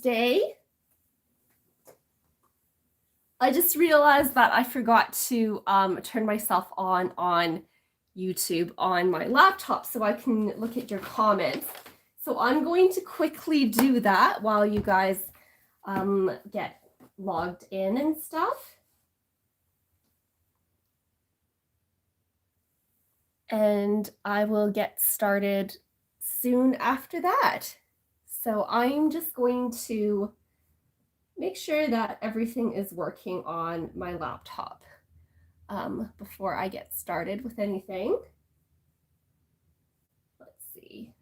day. I just realized that I forgot to turn myself on YouTube on my laptop so I can look at your comments. So I'm going to quickly do that while you guys get logged in and stuff. And I will get started soon after that. So I'm just going to make sure that everything is working on my laptop before I get started with anything. Let's see.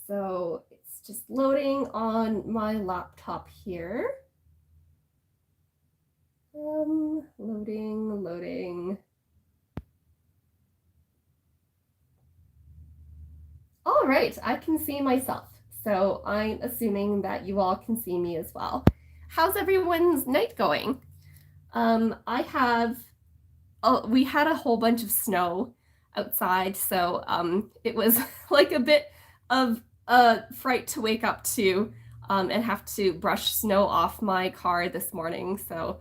So it's just loading on my laptop here. Loading. All right, I can see myself. So I'm assuming that you all can see me as well. How's everyone's night going? We had a whole bunch of snow outside, so it was like a bit of a fright to wake up to and have to brush snow off my car this morning. So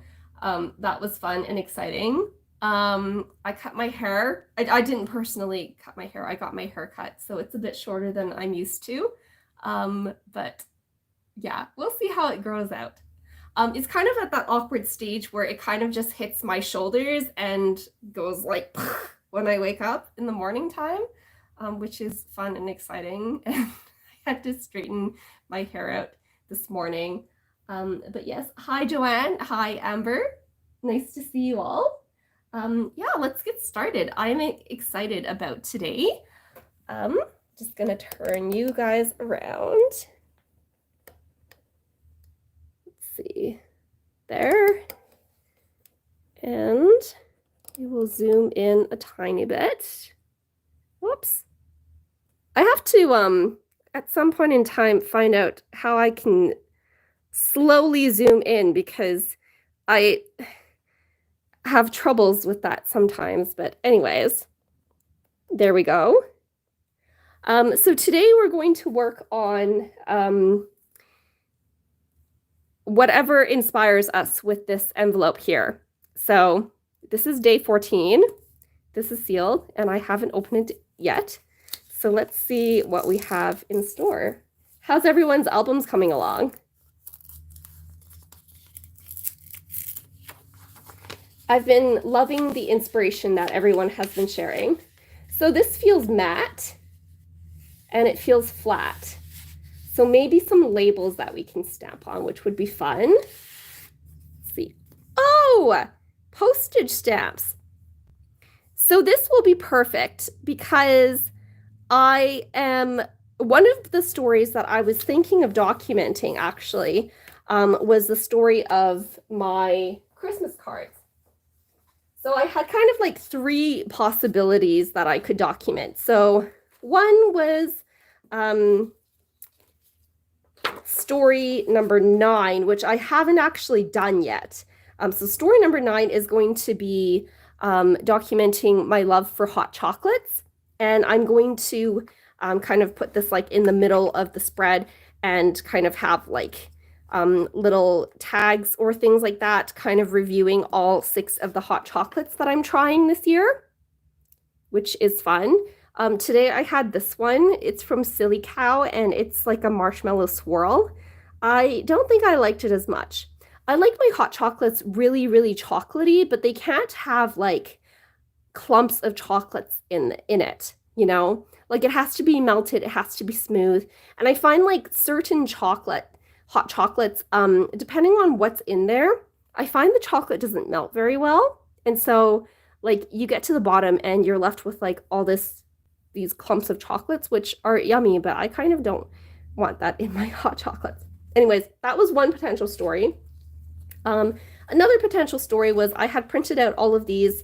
that was fun and exciting. I cut my hair. I didn't personally cut my hair. I got my hair cut, so it's a bit shorter than I'm used to. But yeah, we'll see how it grows out. It's kind of at that awkward stage where it kind of just hits my shoulders and goes like when I wake up in the morning time, which is fun and exciting. And I had to straighten my hair out this morning. But yes, hi Joanne, hi Amber. Nice to see you all. Yeah, let's get started. I'm excited about today. Just gonna turn you guys around. See there, and we will zoom in a tiny bit. Whoops. I have to at some point in time find out how I can slowly zoom in because I have troubles with that sometimes, but anyways, there we go. So today we're going to work on whatever inspires us with this envelope here. So this is day 14. This is sealed and I haven't opened it yet. So let's see what we have in store. How's everyone's albums coming along? I've been loving the inspiration that everyone has been sharing. So this feels matte and it feels flat. So maybe some labels that we can stamp on, which would be fun. Let's see. Oh, postage stamps. So this will be perfect because one of the stories that I was thinking of documenting actually was the story of my Christmas cards. So I had kind of like 3 possibilities that I could document. So one was story number 9, which I haven't actually done yet. So story number 9 is going to be documenting my love for hot chocolates. And I'm going to kind of put this like in the middle of the spread and kind of have like little tags or things like that, kind of reviewing all 6 of the hot chocolates that I'm trying this year, which is fun. Today I had this one. It's from Silly Cow and it's like a marshmallow swirl. I don't think I liked it as much. I like my hot chocolates really, really chocolatey, but they can't have like clumps of chocolates in it, you know? Like it has to be melted, it has to be smooth. And I find like certain hot chocolates, depending on what's in there, I find the chocolate doesn't melt very well. And so like you get to the bottom and you're left with like all these clumps of chocolates, which are yummy, but I kind of don't want that in my hot chocolates. Anyways, that was one potential story. Another potential story was I had printed out all of these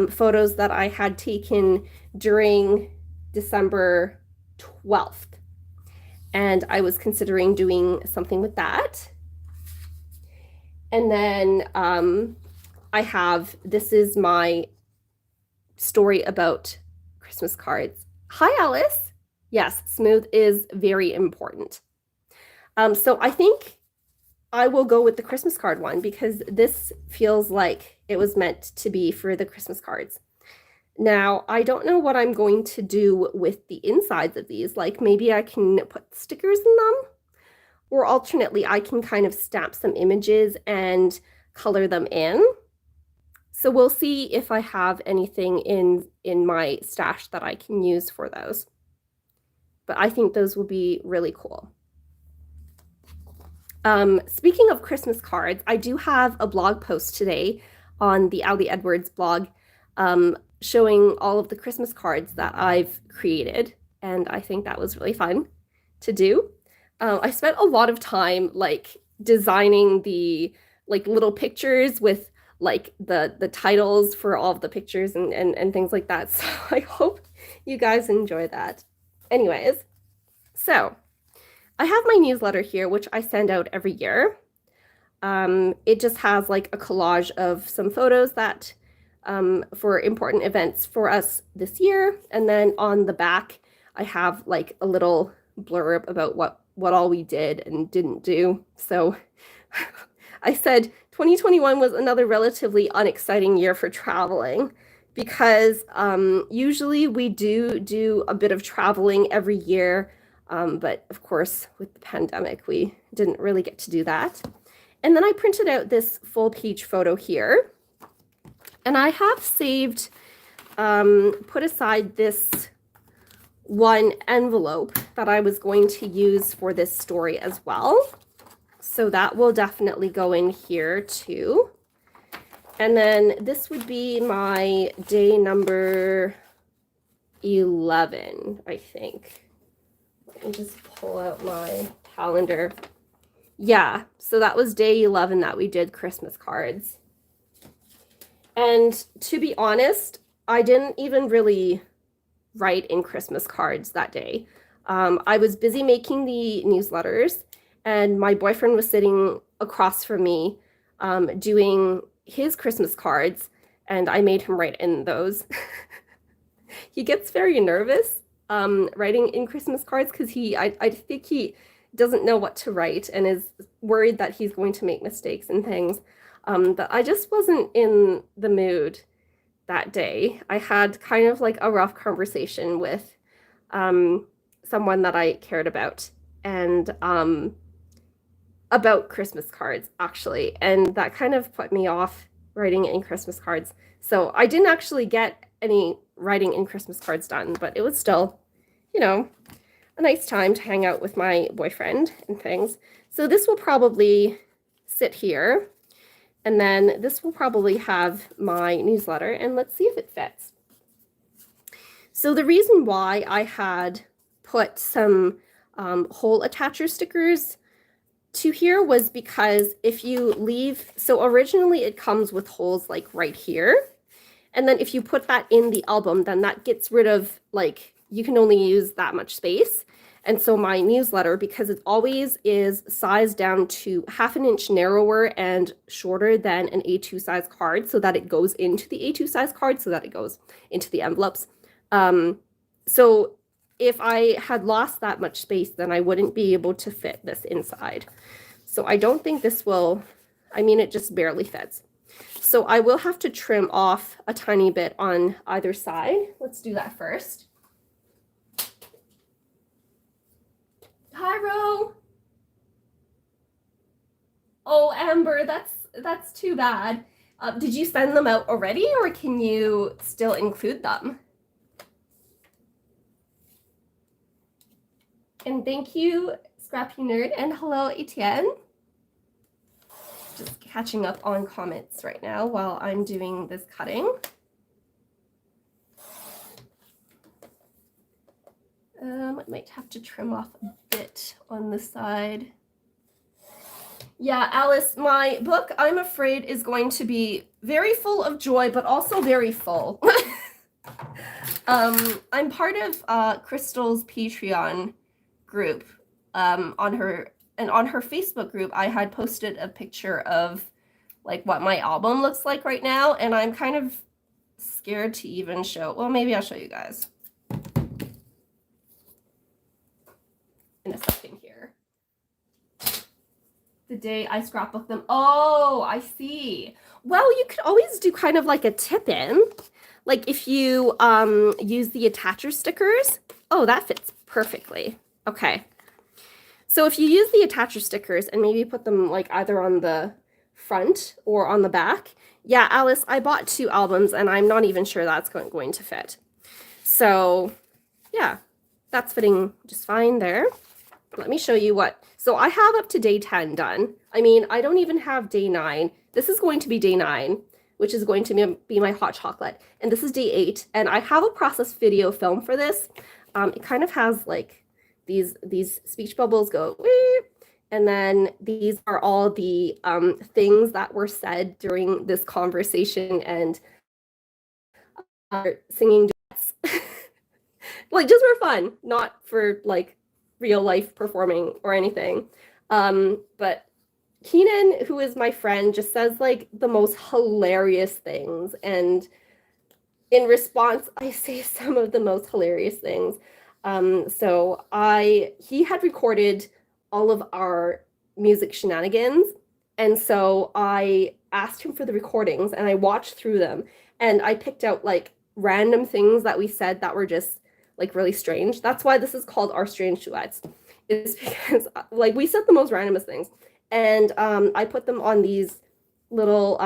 photos that I had taken during December 12th. And I was considering doing something with that. And then this is my story about Christmas cards. Hi, Alice. Yes, smooth is very important. So I think I will go with the Christmas card one because this feels like it was meant to be for the Christmas cards. Now, I don't know what I'm going to do with the insides of these. Like maybe I can put stickers in them, or alternately, I can kind of stamp some images and color them in. So we'll see if I have anything in my stash that I can use for those. But I think those will be really cool. Speaking of Christmas cards, I do have a blog post today on the Ali Edwards blog showing all of the Christmas cards that I've created, and I think that was really fun to do. I spent a lot of time like designing the like little pictures with like the titles for all of the pictures and things like that. So I hope you guys enjoy that. Anyways, so I have my newsletter here, which I send out every year. It just has like a collage of some photos that for important events for us this year. And then on the back, I have like a little blurb about what all we did and didn't do. So I said 2021 was another relatively unexciting year for traveling because usually we do a bit of traveling every year. But of course, with the pandemic, we didn't really get to do that. And then I printed out this full page photo here. And I have saved, put aside this one envelope that I was going to use for this story as well. So that will definitely go in here too. And then this would be my day number 11, I think. Let me just pull out my calendar. Yeah, so that was day 11 that we did Christmas cards. And to be honest, I didn't even really write in Christmas cards that day. I was busy making the newsletters, and my boyfriend was sitting across from me doing his Christmas cards, and I made him write in those. He gets very nervous writing in Christmas cards because I think he doesn't know what to write and is worried that he's going to make mistakes and things. But I just wasn't in the mood that day. I had kind of like a rough conversation with someone that I cared about and about Christmas cards actually, and that kind of put me off writing in Christmas cards. So I didn't actually get any writing in Christmas cards done, but it was still, you know, a nice time to hang out with my boyfriend and things. So this will probably sit here. And then this will probably have my newsletter, and let's see if it fits. So the reason why I had put some hole attacher stickers to here was because if you leave, so originally it comes with holes like right here. And then if you put that in the album, then that gets rid of, like, you can only use that much space. And so my newsletter, because it always is sized down to 1/2 inch narrower and shorter than an A2 size card so that it goes into the A2 size card, so that it goes into the envelopes. So if I had lost that much space, then I wouldn't be able to fit this inside. So I don't think this will, I mean, it just barely fits. So I will have to trim off a tiny bit on either side. Let's do that first. Hi, Ro. Oh, Amber, that's too bad. Did you send them out already, or can you still include them? And thank you, Scrappy Nerd, and hello, Etienne. Just catching up on comments right now while I'm doing this cutting. I might have to trim off a bit on this side. Yeah, Alice, my book, I'm afraid, is going to be very full of joy, but also very full. I'm part of Crystal's Patreon group. On her Facebook group, I had posted a picture of like what my album looks like right now, and I'm kind of scared to even show. Well, maybe I'll show you guys in a second here. The day I scrapbook them. Oh, I see. Well, you could always do kind of like a tip-in. Like if you use the attacher stickers. Oh, that fits perfectly. Okay. So if you use the attacher stickers and maybe put them like either on the front or on the back. Yeah, Alice, I bought 2 albums and I'm not even sure that's going to fit. So yeah, that's fitting just fine there. Let me show you what. So I have up to day 10 done. I mean, I don't even have day 9. This is going to be day 9, which is going to be my hot chocolate. And this is day 8. And I have a process video film for this. It kind of has like these speech bubbles go, wee, and then these are all the things that were said during this conversation and singing duets. Like just for fun, not for like real life performing or anything. But Keenan, who is my friend, just says like the most hilarious things. And in response, I say some of the most hilarious things. So he had recorded all of our music shenanigans. And so I asked him for the recordings and I watched through them and I picked out like random things that we said that were just like really strange. That's why this is called Our Strange Duets, is because like we said the most randomest things. And I put them on these little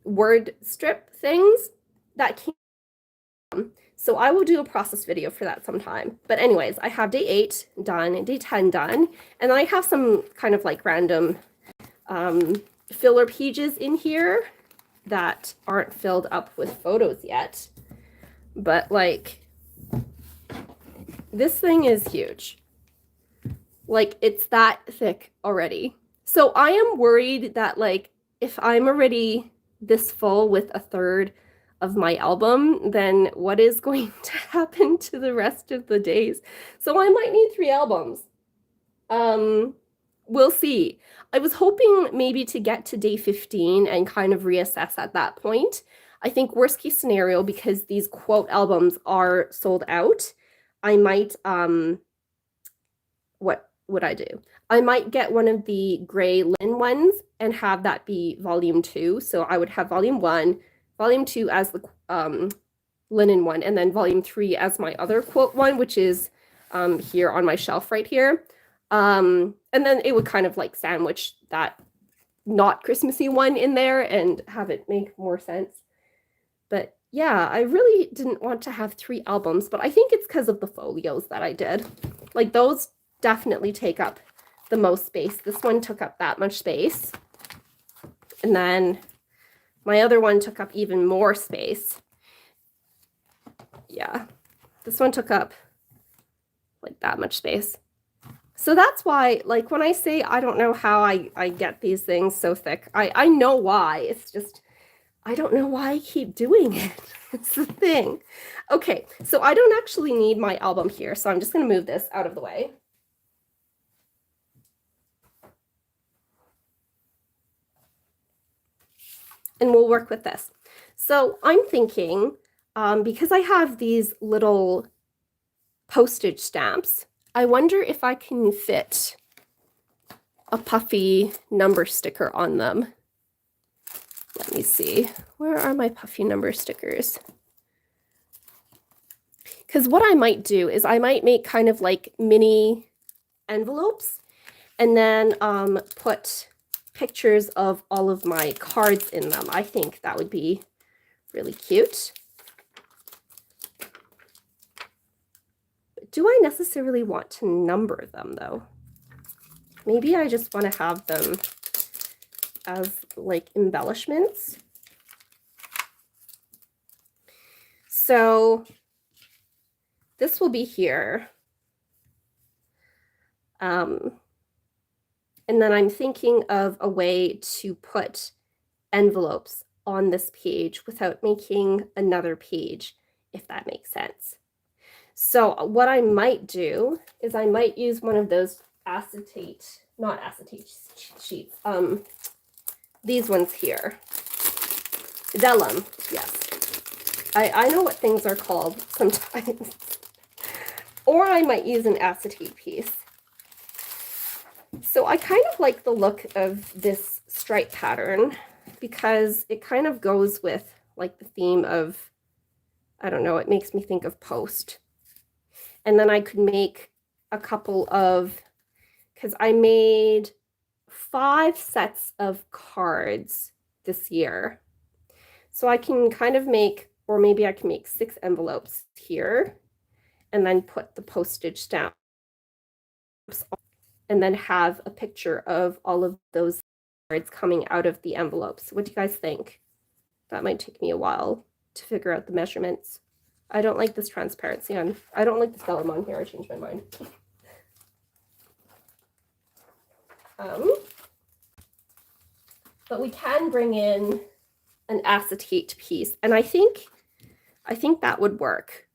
word strip things that came. So I will do a process video for that sometime. But anyways, I have day 8 done and day 10 done. And then I have some kind of like random filler pages in here that aren't filled up with photos yet. But like, this thing is huge. Like, it's that thick already. So I am worried that like, if I'm already this full with a third of my album, then what is going to happen to the rest of the days? So I might need 3 albums. We'll see. I was hoping maybe to get to day 15 and kind of reassess at that point. I think worst case scenario, because these quote albums are sold out, I might, what would I do? I might get one of the gray linen ones and have that be volume 2. So I would have volume 1, volume 2 as the linen one, and then volume 3 as my other quote one, which is here on my shelf right here. And then it would kind of like sandwich that not Christmassy one in there and have it make more sense. But yeah, I really didn't want to have 3 albums, but I think it's because of the folios that I did. Like those definitely take up the most space. This one took up that much space. And then my other one took up even more space. Yeah, this one took up like that much space. So that's why, like when I say I don't know how I get these things so thick, I know why. It's just, I don't know why I keep doing it. It's the thing. Okay, so I don't actually need my album here, so I'm just going to move this out of the way. And we'll work with this. So I'm thinking, because I have these little postage stamps, I wonder if I can fit a puffy number sticker on them. Let me see. Where are my puffy number stickers? Because what I might do is I might make kind of like mini envelopes and then put pictures of all of my cards in them. I think that would be really cute. Do I necessarily want to number them though? Maybe I just want to have them as like embellishments. So this will be here. And then I'm thinking of a way to put envelopes on this page without making another page, if that makes sense. So what I might do is I might use one of those acetate not acetate sheets. These ones here. Vellum, yes. I know what things are called sometimes. Or I might use an acetate piece. So I kind of like the look of this stripe pattern because it kind of goes with like the theme of, I don't know, it makes me think of post. And then I could make a couple of, because I made 5 sets of cards this year. So I can kind of make, or maybe I can make 6 envelopes here and then put the postage stamps and then have a picture of all of those cards coming out of the envelopes. What do you guys think? That might take me a while to figure out the measurements. I don't like this transparency on, I don't like the vellum on here. I changed my mind. But we can bring in an acetate piece, and I think that would work.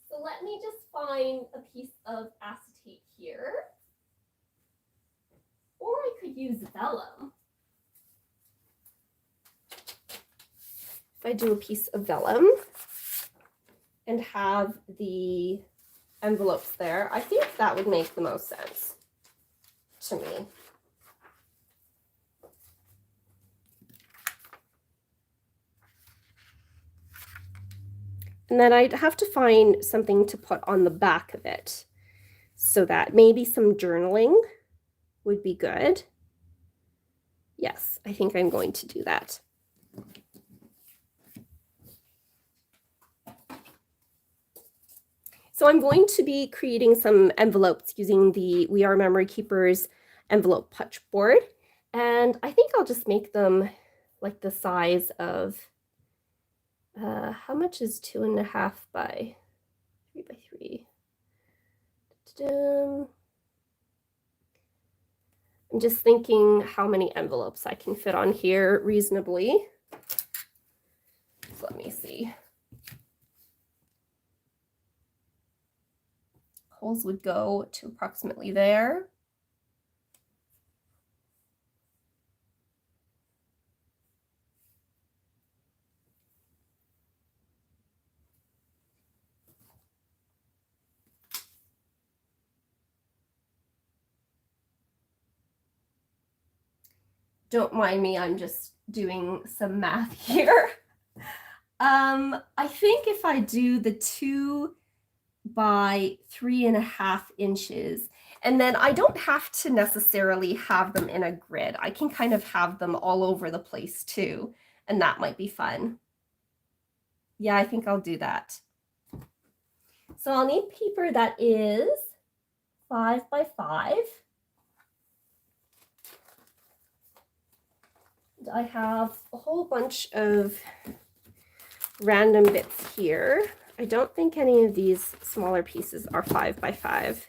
So let me just find a piece of acetate here, or I could use vellum. If I do a piece of vellum and have the envelopes there, I think that would make the most sense to me. And then I'd have to find something to put on the back of it, so that maybe some journaling would be good. Yes, I think I'm going to do that. So I'm going to be creating some envelopes using the We Are Memory Keepers envelope punch board. And I think I'll just make them like the size of, how much is 2.5 by 3 by 3? I'm just thinking how many envelopes I can fit on here reasonably. So let me see. Holes would go to approximately there. Don't mind me, I'm just doing some math here. I think if I do the 2 by 3.5 inches, and then I don't have to necessarily have them in a grid. I can kind of have them all over the place too, and that might be fun. Yeah, I think I'll do that. So I'll need paper that is 5 by 5. I have a whole bunch of random bits here. I don't think any of these smaller pieces are 5 by 5.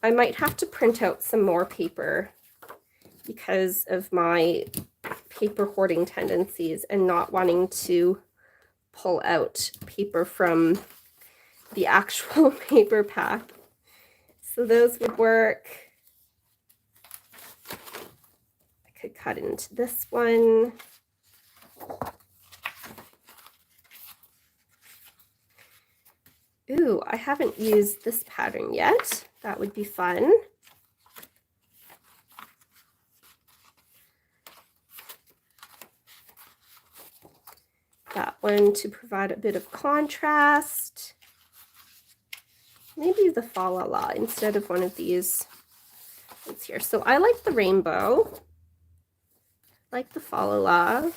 I might have to print out some more paper because of my paper hoarding tendencies and not wanting to pull out paper from the actual paper pack. So those would work. I could cut into this one. Ooh, I haven't used this pattern yet. That would be fun. That one to provide a bit of contrast. Maybe the fa la la instead of one of these ones here. So I like the rainbow. I like the fa la la.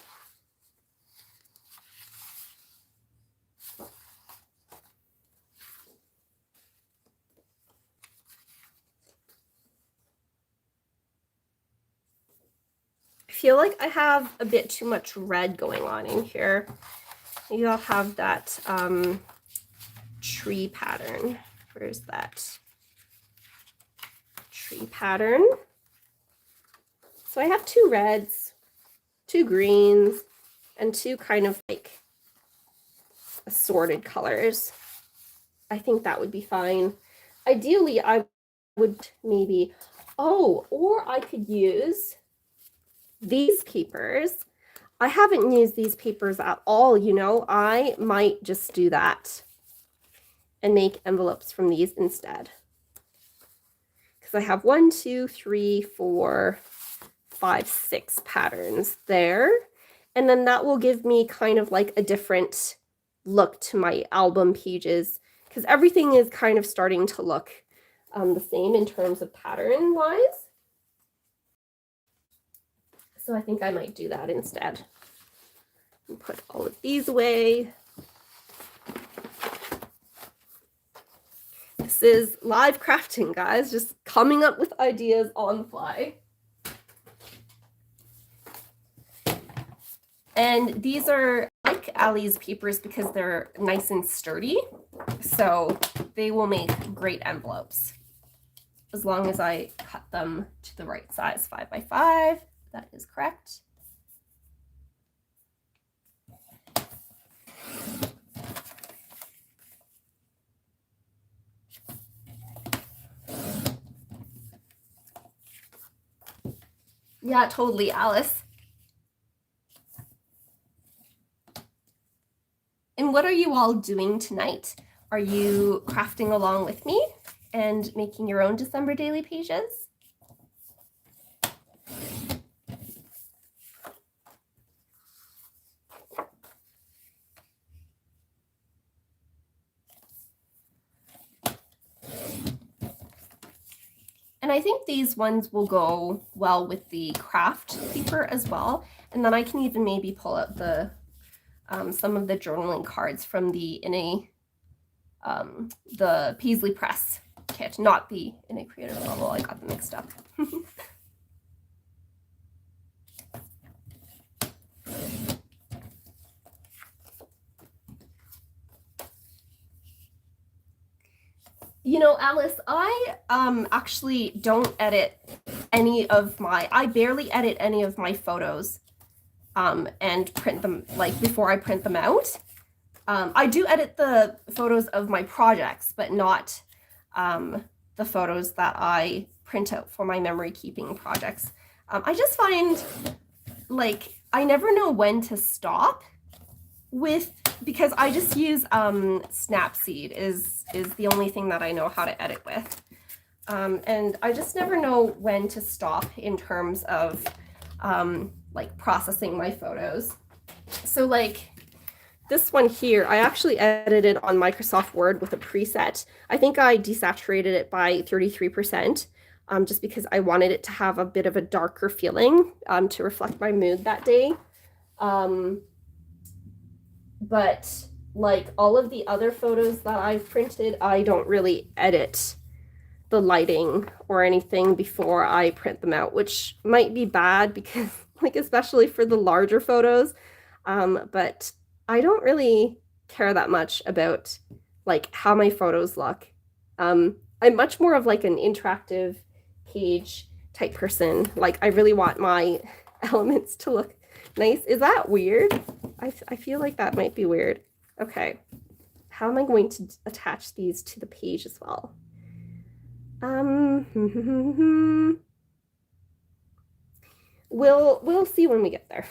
I feel like I have a bit too much red going on in here. Maybe I'll have that tree pattern. Where's that tree pattern? So I have 2 reds, 2 greens, and 2 kind of like assorted colors. I think that would be fine. Ideally, I would maybe, oh, or I could use these papers. I haven't used these papers at all, you know. I might just do that and make envelopes from these instead. Because I have 1, 2, 3, 4, 5, 6 patterns there. And then that will give me kind of like a different look to my album pages, because everything is kind of starting to look the same in terms of pattern wise. So I think I might do that instead. And put all of these away. This is live crafting, guys, just coming up with ideas on the fly. And these are like Ali's papers because they're nice and sturdy, so they will make great envelopes as long as I cut them to the right size, 5 by 5. That is correct. Yeah, totally, Alice. And what are you all doing tonight? Are you crafting along with me and making your own December daily pages? And I think these ones will go well with the craft paper as well. And then I can even maybe pull out the some of the journaling cards from the the Paisley Press kit, not the In a Creative Bubble. I got them mixed up. You know, Alice, I actually don't edit any of my, I barely edit any of my photos and print them, like before I print them out. I do edit the photos of my projects, but not the photos that I print out for my memory keeping projects. I just find like I never know when to stop with, because I just use Snapseed is the only thing that I know how to edit with. And I just never know when to stop in terms of like processing my photos. So like this one here, I actually edited on Microsoft Word with a preset. I think I desaturated it by 33%, just because I wanted it to have a bit of a darker feeling to reflect my mood that day. But like all of the other photos that I've printed, I don't really edit the lighting or anything before I print them out, which might be bad because like especially for the larger photos, but I don't really care that much about like how my photos look. I'm much more of like an interactive page type person. Like I really want my elements to look nice. Is that weird? I feel like that might be weird. Okay, how am I going to attach these to the page as well? We'll see when we get there.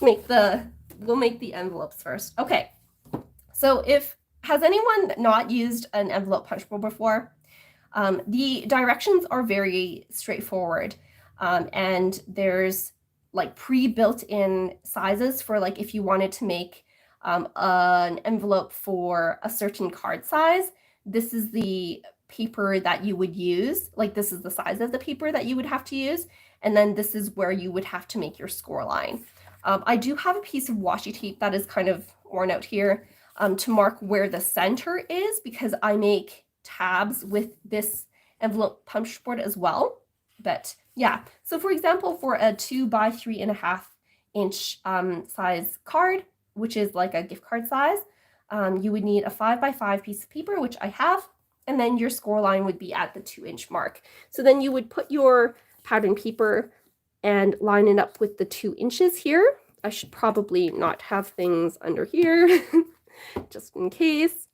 We'll make the envelopes first. Okay, so has anyone not used an envelope punch bowl before? The directions are very straightforward, and there's like pre-built in sizes for like if you wanted to make an envelope for a certain card size, this is the paper that you would use. Like this is the size of the paper that you would have to use, and then this is where you would have to make your score line. I do have a piece of washi tape that is kind of worn out here to mark where the center is, because I make tabs with this envelope punch board as well. But yeah, so for example, for a 2 by 3.5 inch size card, which is like a gift card size, you would need a 5 by 5 piece of paper, which I have, and then your score line would be at the 2-inch mark. So then you would put your pattern paper and line it up with the 2 inches here. I should probably not have things under here, just in case.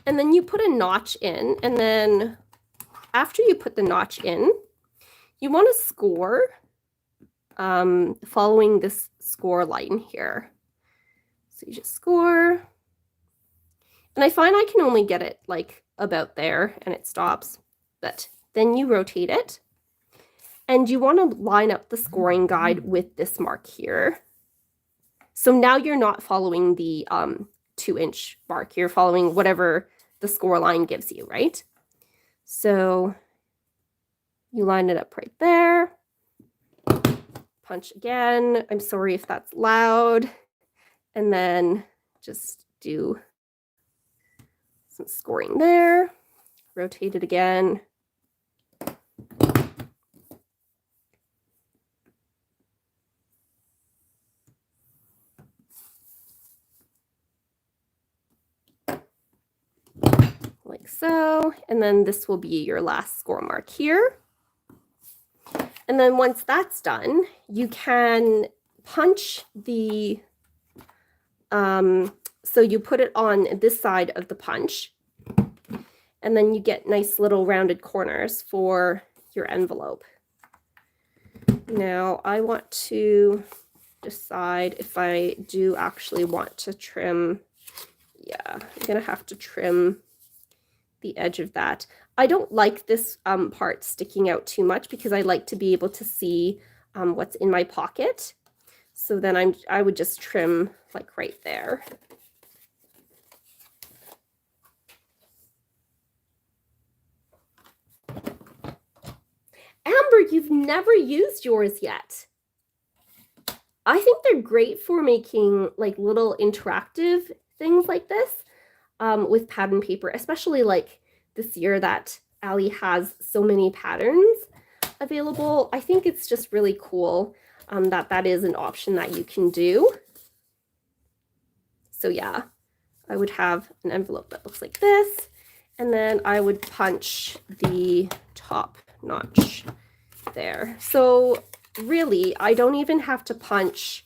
And then you put a notch in, and then after you put the notch in, you want to score following this score line here. So you just score. And I find I can only get it like about there and it stops. But then you rotate it. And you want to line up the scoring guide with this mark here. So now you're not following the 2-inch mark. You're following whatever the score line gives you, right? So you line it up right there. Punch again. I'm sorry if that's loud. And then just do some scoring there. Rotate it again. Like so. And then this will be your last score mark here. And then once that's done, you can punch the, so you put it on this side of the punch, and then you get nice little rounded corners for your envelope. Now I want to decide if I do actually want to trim. Yeah, I'm gonna have to trim the edge of that. I don't like this part sticking out too much because I like to be able to see what's in my pocket. So then I would just trim like right there. Amber, you've never used yours yet. I think they're great for making like little interactive things like this with pattern paper, especially like this year that Ali has so many patterns available. I think it's just really cool that is an option that you can do. So yeah, I would have an envelope that looks like this, and then I would punch the top notch there. So really, I don't even have to punch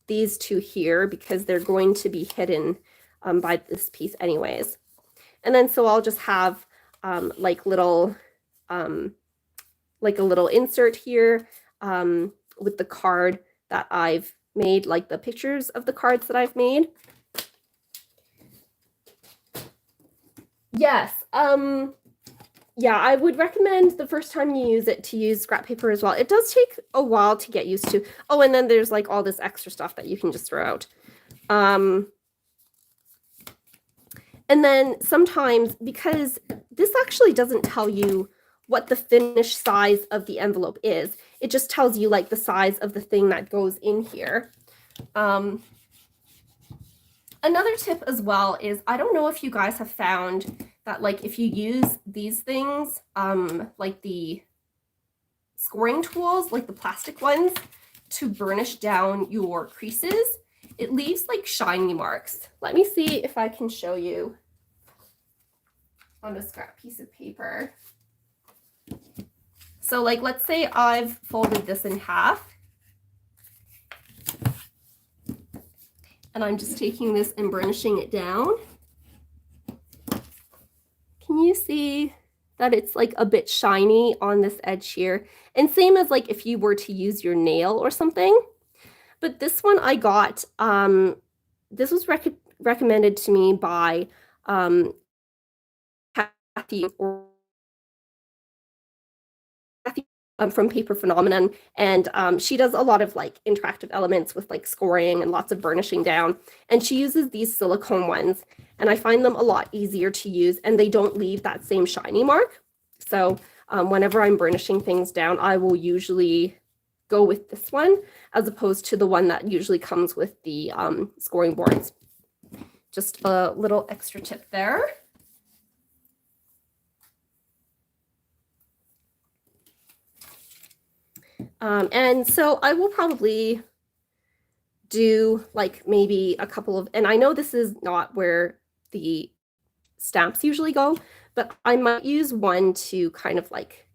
these two here because they're going to be hidden by this piece anyways. And then so I'll just have like little, like a little insert here with the card that I've made, like the pictures of the cards that I've made. Yes. Yeah, I would recommend the first time you use it to use scrap paper as well. It does take a while to get used to. Oh, and then there's like all this extra stuff that you can just throw out. And then sometimes, because this actually doesn't tell you what the finished size of the envelope is, it just tells you like the size of the thing that goes in here. Another tip as well is, I don't know if you guys have found that like if you use these things, like the scoring tools, like the plastic ones, to burnish down your creases, it leaves like shiny marks. Let me see if I can show you on a scrap piece of paper. So like, let's say I've folded this in half, and I'm just taking this and burnishing it down. Can you see that it's like a bit shiny on this edge here? And same as like if you were to use your nail or something. But this one I got, this was recommended to me by Crafty from Paper Phenomenon, and she does a lot of like interactive elements with like scoring and lots of burnishing down, and she uses these silicone ones, and I find them a lot easier to use, and they don't leave that same shiny mark. So whenever I'm burnishing things down, I will usually go with this one as opposed to the one that usually comes with the scoring boards. Just a little extra tip there. And so I will probably do like maybe a couple of, and I know this is not where the stamps usually go, but I might use one to kind of like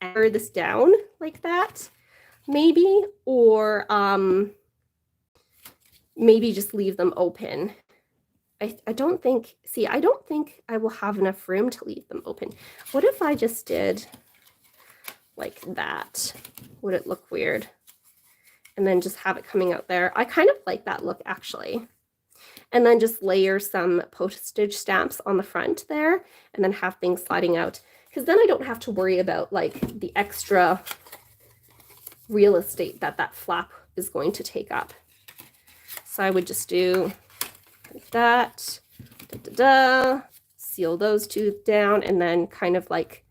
anchor this down like that, maybe, or maybe just leave them open. I don't think, see, I don't think I will have enough room to leave them open. What if I just did like that? Would it look weird? And then just have it coming out there. I kind of like that look, actually. And then just layer some postage stamps on the front there, and then have things sliding out, because then I don't have to worry about like the extra real estate that that flap is going to take up. So I would just do like that, seal those two down, and then kind of like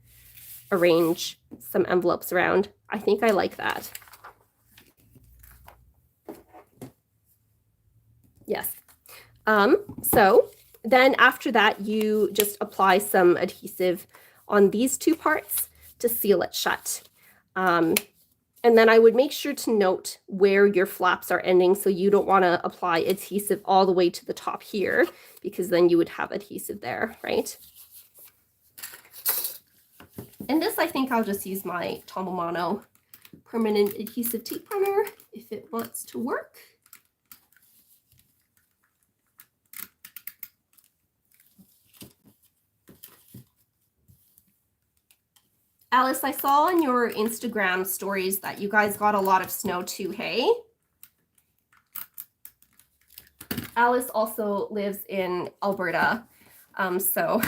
arrange some envelopes around. I think I like that. Yes. So then after that, you just apply some adhesive on these two parts to seal it shut. And then I would make sure to note where your flaps are ending, so you don't want to apply adhesive all the way to the top here, because then you would have adhesive there, right? And this, I think I'll just use my Tomomano permanent adhesive tape runner if it wants to work. Alice, I saw on your Instagram stories that you guys got a lot of snow too, hey? Alice also lives in Alberta, so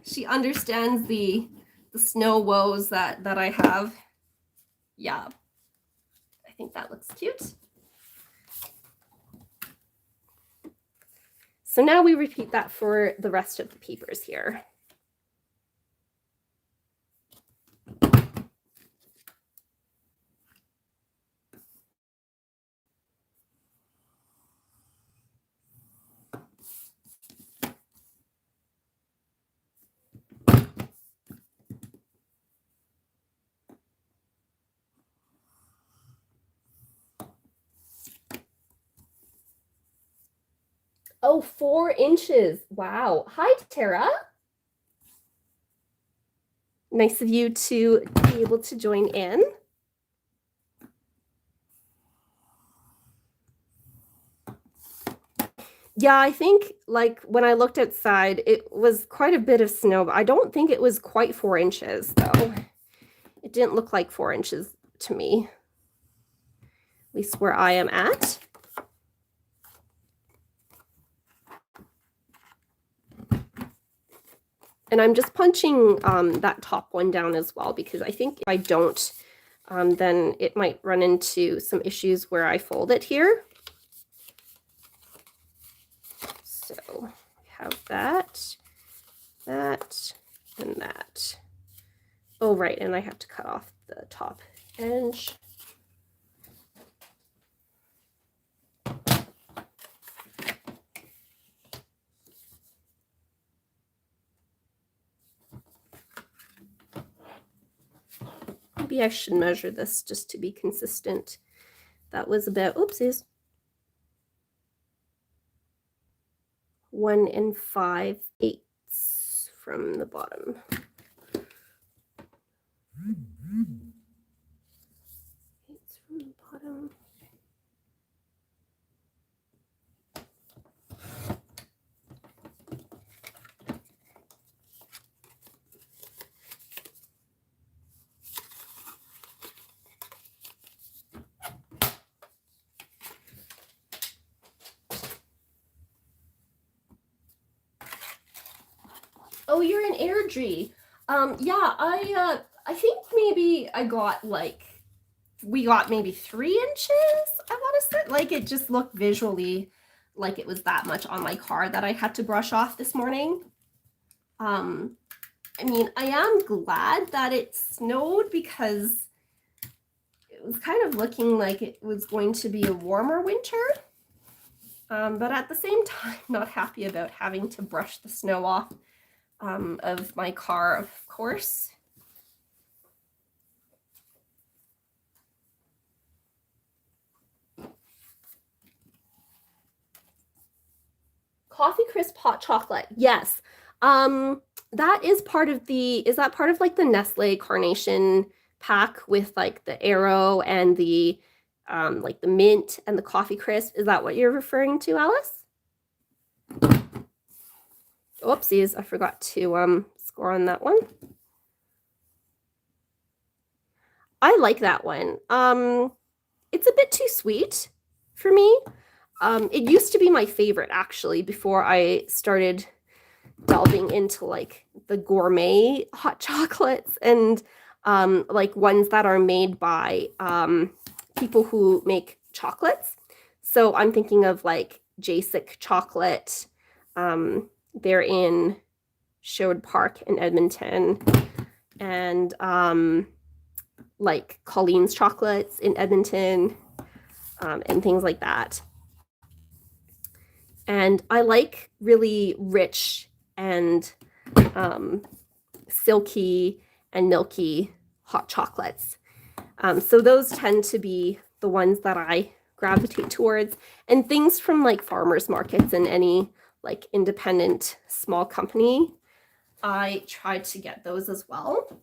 she understands the snow woes that I have. Yeah, I think that looks cute. So now we repeat that for the rest of the papers here. Oh, 4 inches. Wow. Hi, Tara. Nice of you to be able to join in. Yeah, I think like when I looked outside, it was quite a bit of snow, but I don't think it was quite 4 inches though. It didn't look like 4 inches to me, at least where I am at. And I'm just punching that top one down as well, because I think if I don't, then it might run into some issues where I fold it here. So we have that, that, and that. Oh, right, and I have to cut off the top edge. Maybe I should measure this just to be consistent. That was about, oopsies, 1 5/8 from the bottom. It's from the bottom. Oh, you're in Airdrie. Yeah, I think maybe I got like, we got maybe 3 inches, I want to say. Like, it just looked visually like it was that much on my car that I had to brush off this morning. I mean, I am glad that it snowed, because it was kind of looking like it was going to be a warmer winter. But at the same time, not happy about having to brush the snow off of my car, of course. Coffee crisp hot chocolate. Yes. That is part of is that part of like the Nestle Carnation pack with like the arrow and the like the mint and the coffee crisp? Is that what you're referring to, Alice? Oopsies, I forgot to score on that one. I like that one. It's a bit too sweet for me. It used to be my favorite actually before I started delving into like the gourmet hot chocolates and like ones that are made by people who make chocolates. So I'm thinking of like Jacek chocolate. They're in Sherwood Park in Edmonton, and like Colleen's chocolates in Edmonton, and things like that. And I like really rich and silky and milky hot chocolates. So those tend to be the ones that I gravitate towards. And things from like farmers markets and any like independent small company, I try to get those as well.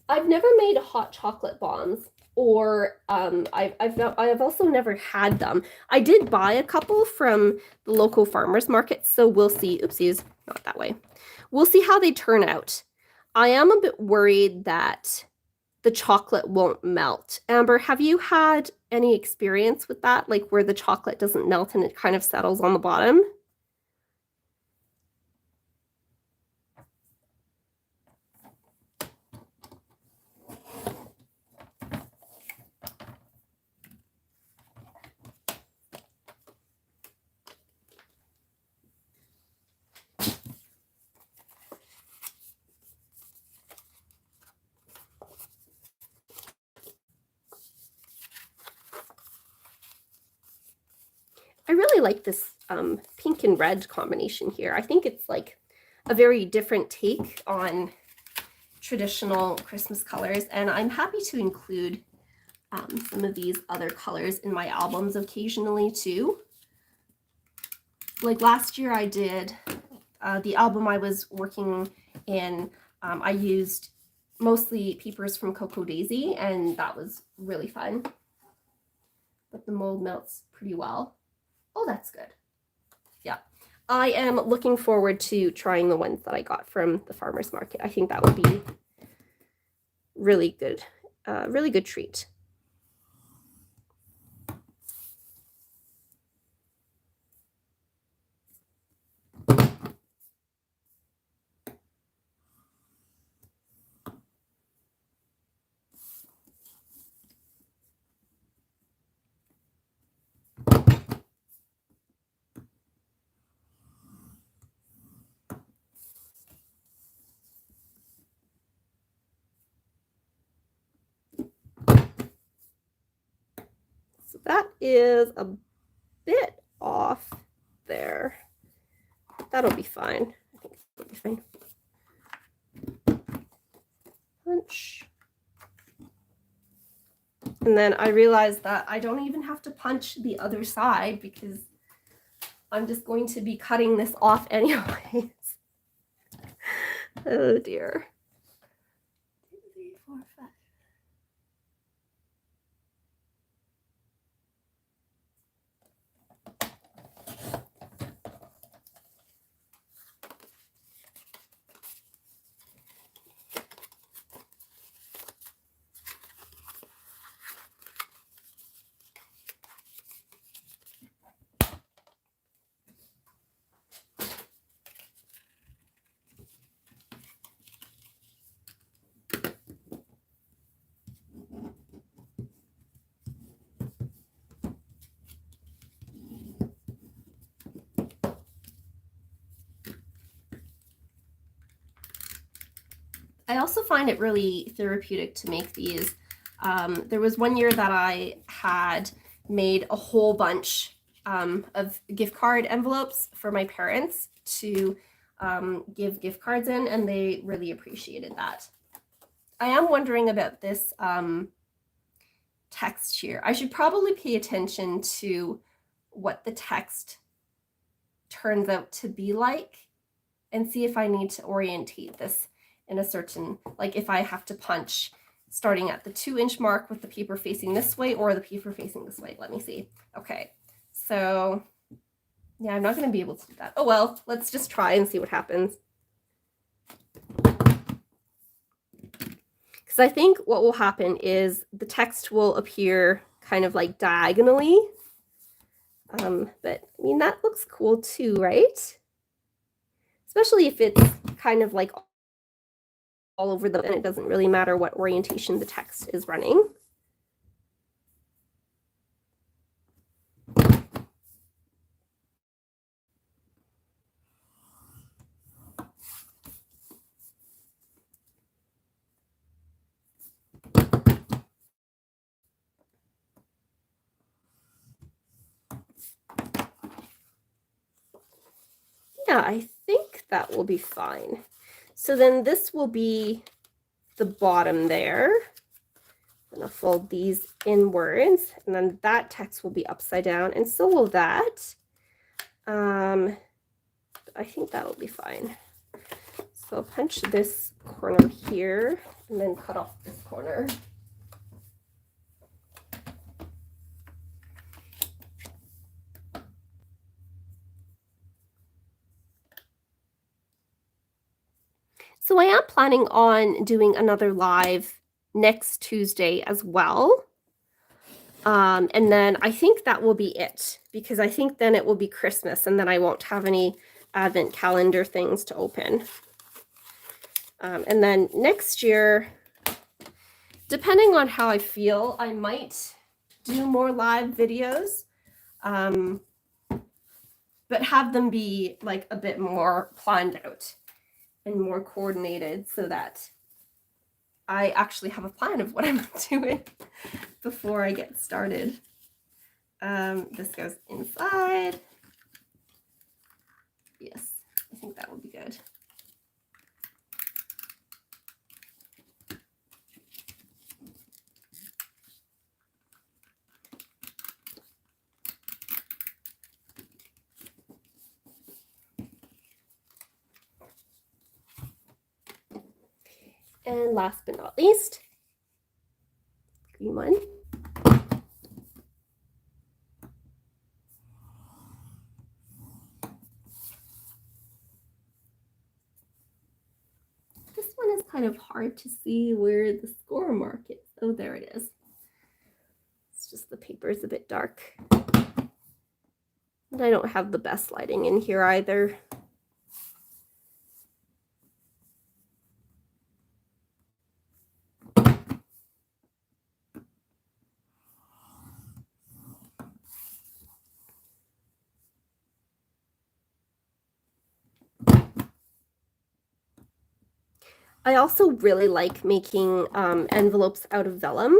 I've never made hot chocolate bombs, or I've also never had them. I did buy a couple from the local farmers market, so we'll see. Oopsies, not that way. We'll see how they turn out. I am a bit worried that the chocolate won't melt. Amber, have you had any experience with that, like where the chocolate doesn't melt and it kind of settles on the bottom? I really like this pink and red combination here. I think it's like a very different take on traditional Christmas colors, and I'm happy to include some of these other colors in my albums occasionally too. Like last year I did the album I was working in, I used mostly papers from Cocoa Daisy, and that was really fun. But the mold melts pretty well. Oh, that's good. Yeah. I am looking forward to trying the ones that I got from the farmer's market. I think that would be really good treat. So that is a bit off there. That'll be fine. I think it'll be fine. Punch. And then I realized that I don't even have to punch the other side because I'm just going to be cutting this off anyways. Oh dear. 2, 3, 4, 5. I also find it really therapeutic to make these. There was one year that I had made a whole bunch of gift card envelopes for my parents to give gift cards in, and they really appreciated that. I am wondering about this text here. I should probably pay attention to what the text turns out to be like and see if I need to orientate this in a certain, like if I have to punch starting at the 2-inch mark with the paper facing this way or the paper facing this way. Let me see. Okay, so yeah, I'm not going to be able to do that. Oh well, let's just try and see what happens. Because I think what will happen is the text will appear kind of like diagonally. But I mean, that looks cool too, right? Especially if it's kind of like all over the, and it doesn't really matter what orientation the text is running. Yeah, I think that will be fine. So then this will be the bottom there. I'm going to fold these inwards, and then that text will be upside down, and so will that. I think that will be fine. So I'll punch this corner here, and then cut off this corner. So I am planning on doing another live next Tuesday as well. And then I think that will be it, because I think then it will be Christmas and then I won't have any advent calendar things to open. And then next year, depending on how I feel, I might do more live videos, but have them be like a bit more planned out and more coordinated so that I actually have a plan of what I'm doing before I get started. This goes inside. Yes, I think that will be good. And last but not least, green one. This one is kind of hard to see where the score mark is. Oh, there it is. It's just the paper is a bit dark. And I don't have the best lighting in here either. I also really like making envelopes out of vellum.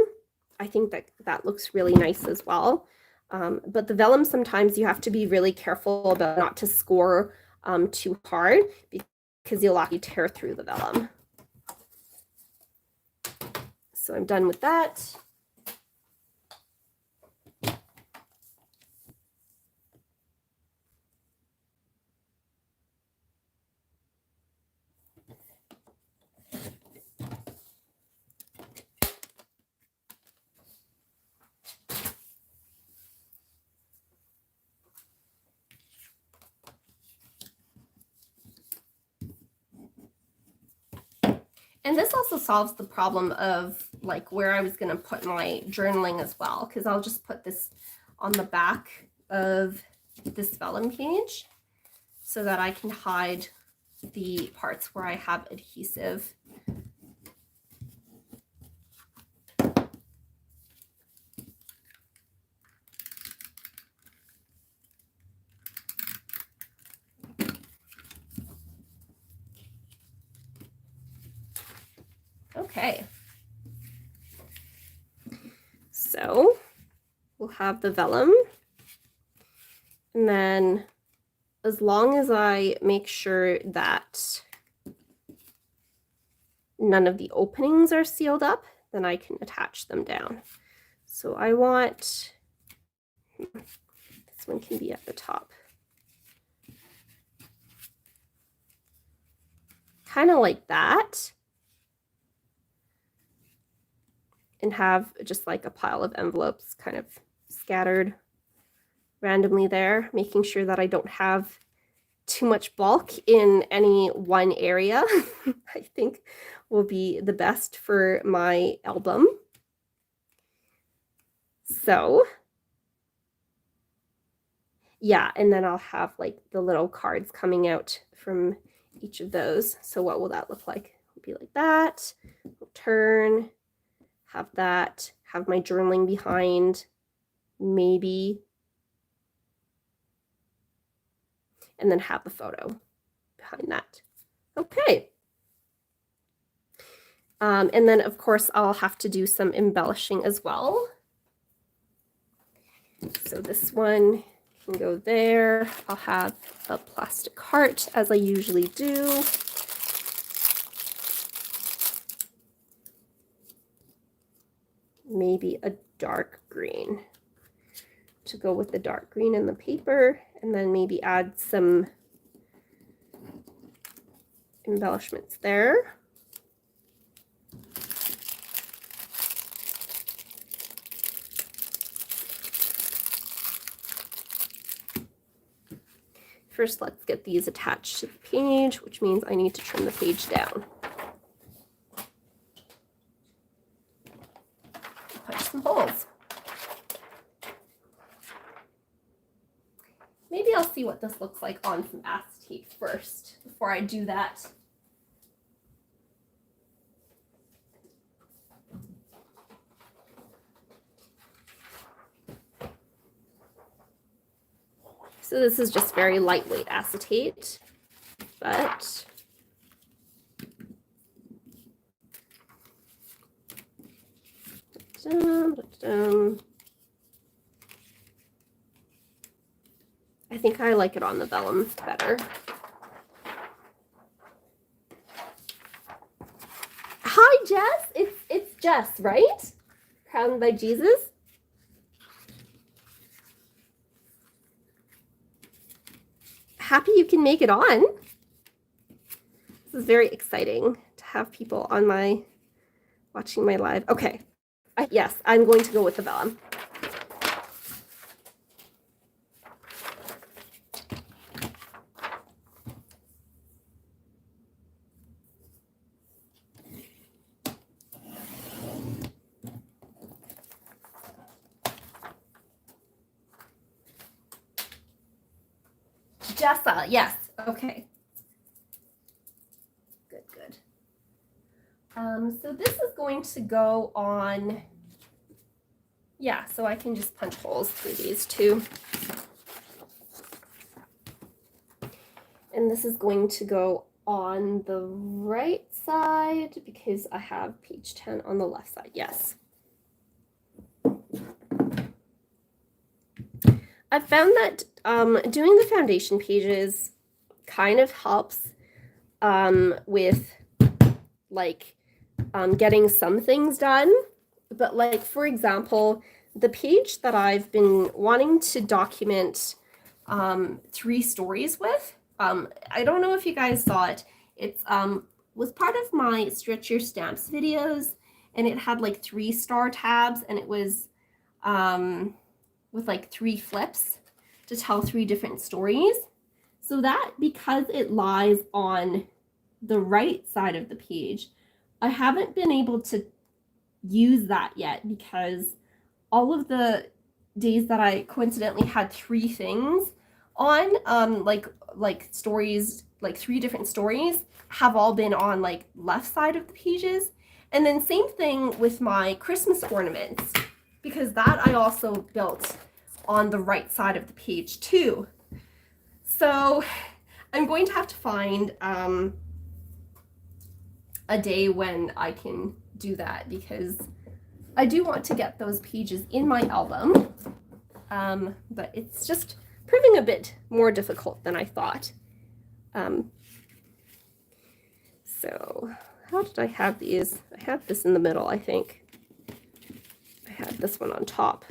I think that looks really nice as well. But the vellum, sometimes you have to be really careful about not to score too hard, because you'll actually tear through the vellum. So I'm done with that. And this also solves the problem of like where I was going to put my journaling as well, because I'll just put this on the back of this vellum page so that I can hide the parts where I have adhesive. Okay. So we'll have the vellum, and then as long as I make sure that none of the openings are sealed up, then I can attach them down. So I want this This one can be at the top. Kind of like that. And have just like a pile of envelopes kind of scattered randomly there, making sure that I don't have too much bulk in any one area. I think will be the best for my album. So yeah, and then I'll have like the little cards coming out from each of those. So what will that look like? It'll be like that. I'll turn, have that, have my journaling behind, maybe, and then have the photo behind that. Okay. And then of course I'll have to do some embellishing as well. So this one can go there. I'll have a plastic heart as I usually do. Maybe a dark green to go with the dark green in the paper, and then maybe add some embellishments there. First, let's get these attached to the page, which means I need to trim the page down. Punch some holes. Maybe I'll see what this looks like on some acetate first before I do that. So this is just very lightweight acetate, but I think I like it on the vellum better. Hi, Jess. It's Jess, right? Crowned by Jesus. Happy you can make it on. This is very exciting to have people on my watching my live. Okay. Yes, I'm going to go with the vellum. Jessa, yes. Okay. Good, good. So this is going to go on, yeah, so I can just punch holes through these two. And this is going to go on the right side because I have page 10 on the left side, yes. I've found that doing the foundation pages kind of helps with like getting some things done. But like, for example, the page that I've been wanting to document 3 stories with, I don't know if you guys saw it. It's was part of my Stretch Your Stamps videos, and it had like 3 star tabs, and it was with like 3 flips to tell 3 different stories. So that, because it lies on the right side of the page, I haven't been able to use that yet because all of the days that I coincidentally had 3 things on, like stories, like 3 different stories, have all been on like left side of the pages. And then same thing with my Christmas ornaments, because that I also built on the right side of the page too. So I'm going to have to find a day when I can do that, because I do want to get those pages in my album, but it's just proving a bit more difficult than I thought. So how did I have these? I had this in the middle, I think. I had this one on top.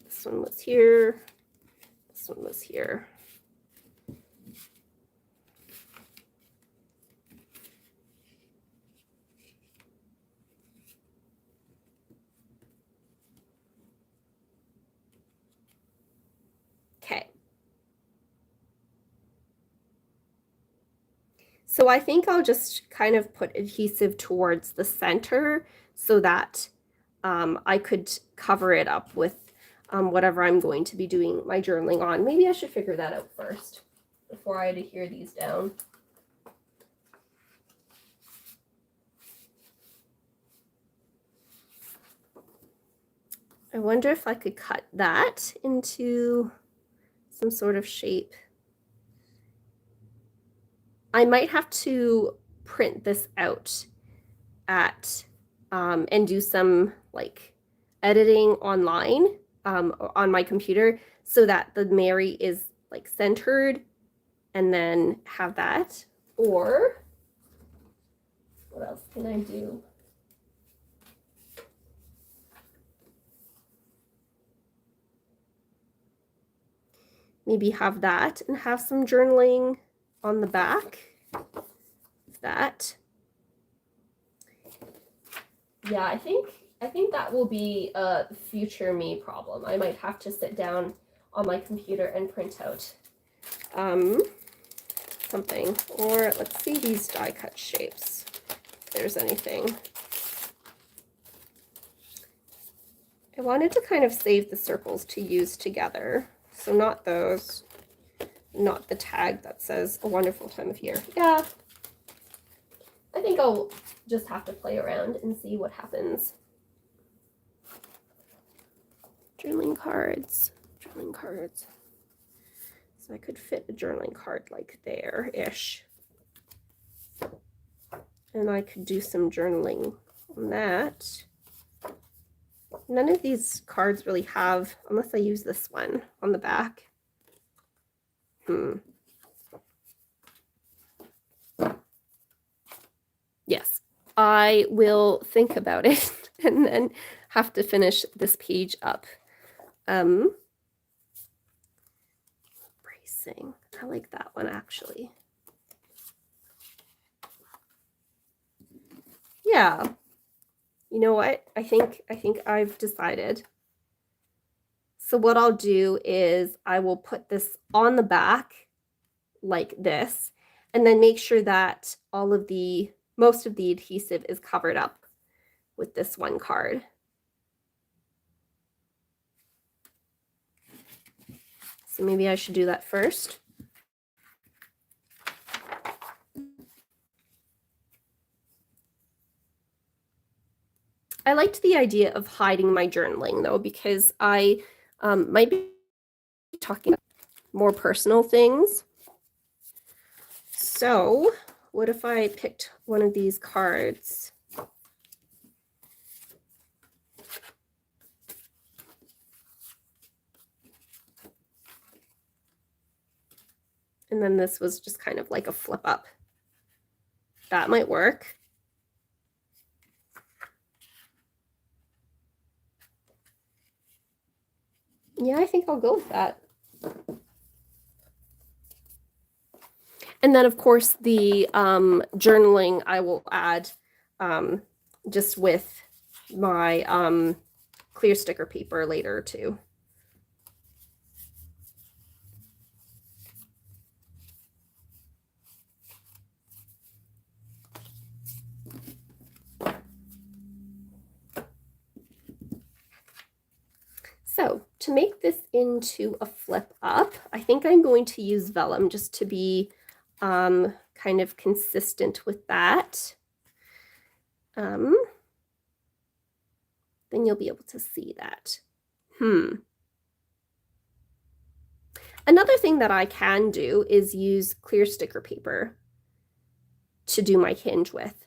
This one was here. This one was here. Okay. So I think I'll just kind of put adhesive towards the center so that I could cover it up with whatever I'm going to be doing my journaling on. Maybe I should figure that out first before I adhere these down. I wonder if I could cut that into some sort of shape. I might have to print this out at and do some like editing online on my computer so that the Mary is like centered, and then have that. Or what else can I do? Maybe have that and have some journaling on the back. That. Yeah, I think that will be a future me problem. I might have to sit down on my computer and print out something. Or let's see these die cut shapes, if there's anything. I wanted to kind of save the circles to use together. So not those, not the tag that says a wonderful time of year. Yeah, I think I'll just have to play around and see what happens. Journaling cards, journaling cards. So I could fit a journaling card like there-ish. And I could do some journaling on that. None of these cards really have, unless I use this one on the back. Yes, I will think about it and then have to finish this page up. Bracing. I like that one actually. Yeah. You know what? I think I've decided. So what I'll do is I will put this on the back like this, and then make sure that most of the adhesive is covered up with this one card. So maybe I should do that first. I liked the idea of hiding my journaling though, because I might be talking about more personal things. So what if I picked one of these cards? And then this was just kind of like a flip up. That might work. Yeah, I think I'll go with that. And then, of course, the journaling I will add just with my clear sticker paper later, too. So to make this into a flip up, I think I'm going to use vellum just to be kind of consistent with that. Then you'll be able to see that. Another thing that I can do is use clear sticker paper to do my hinge with.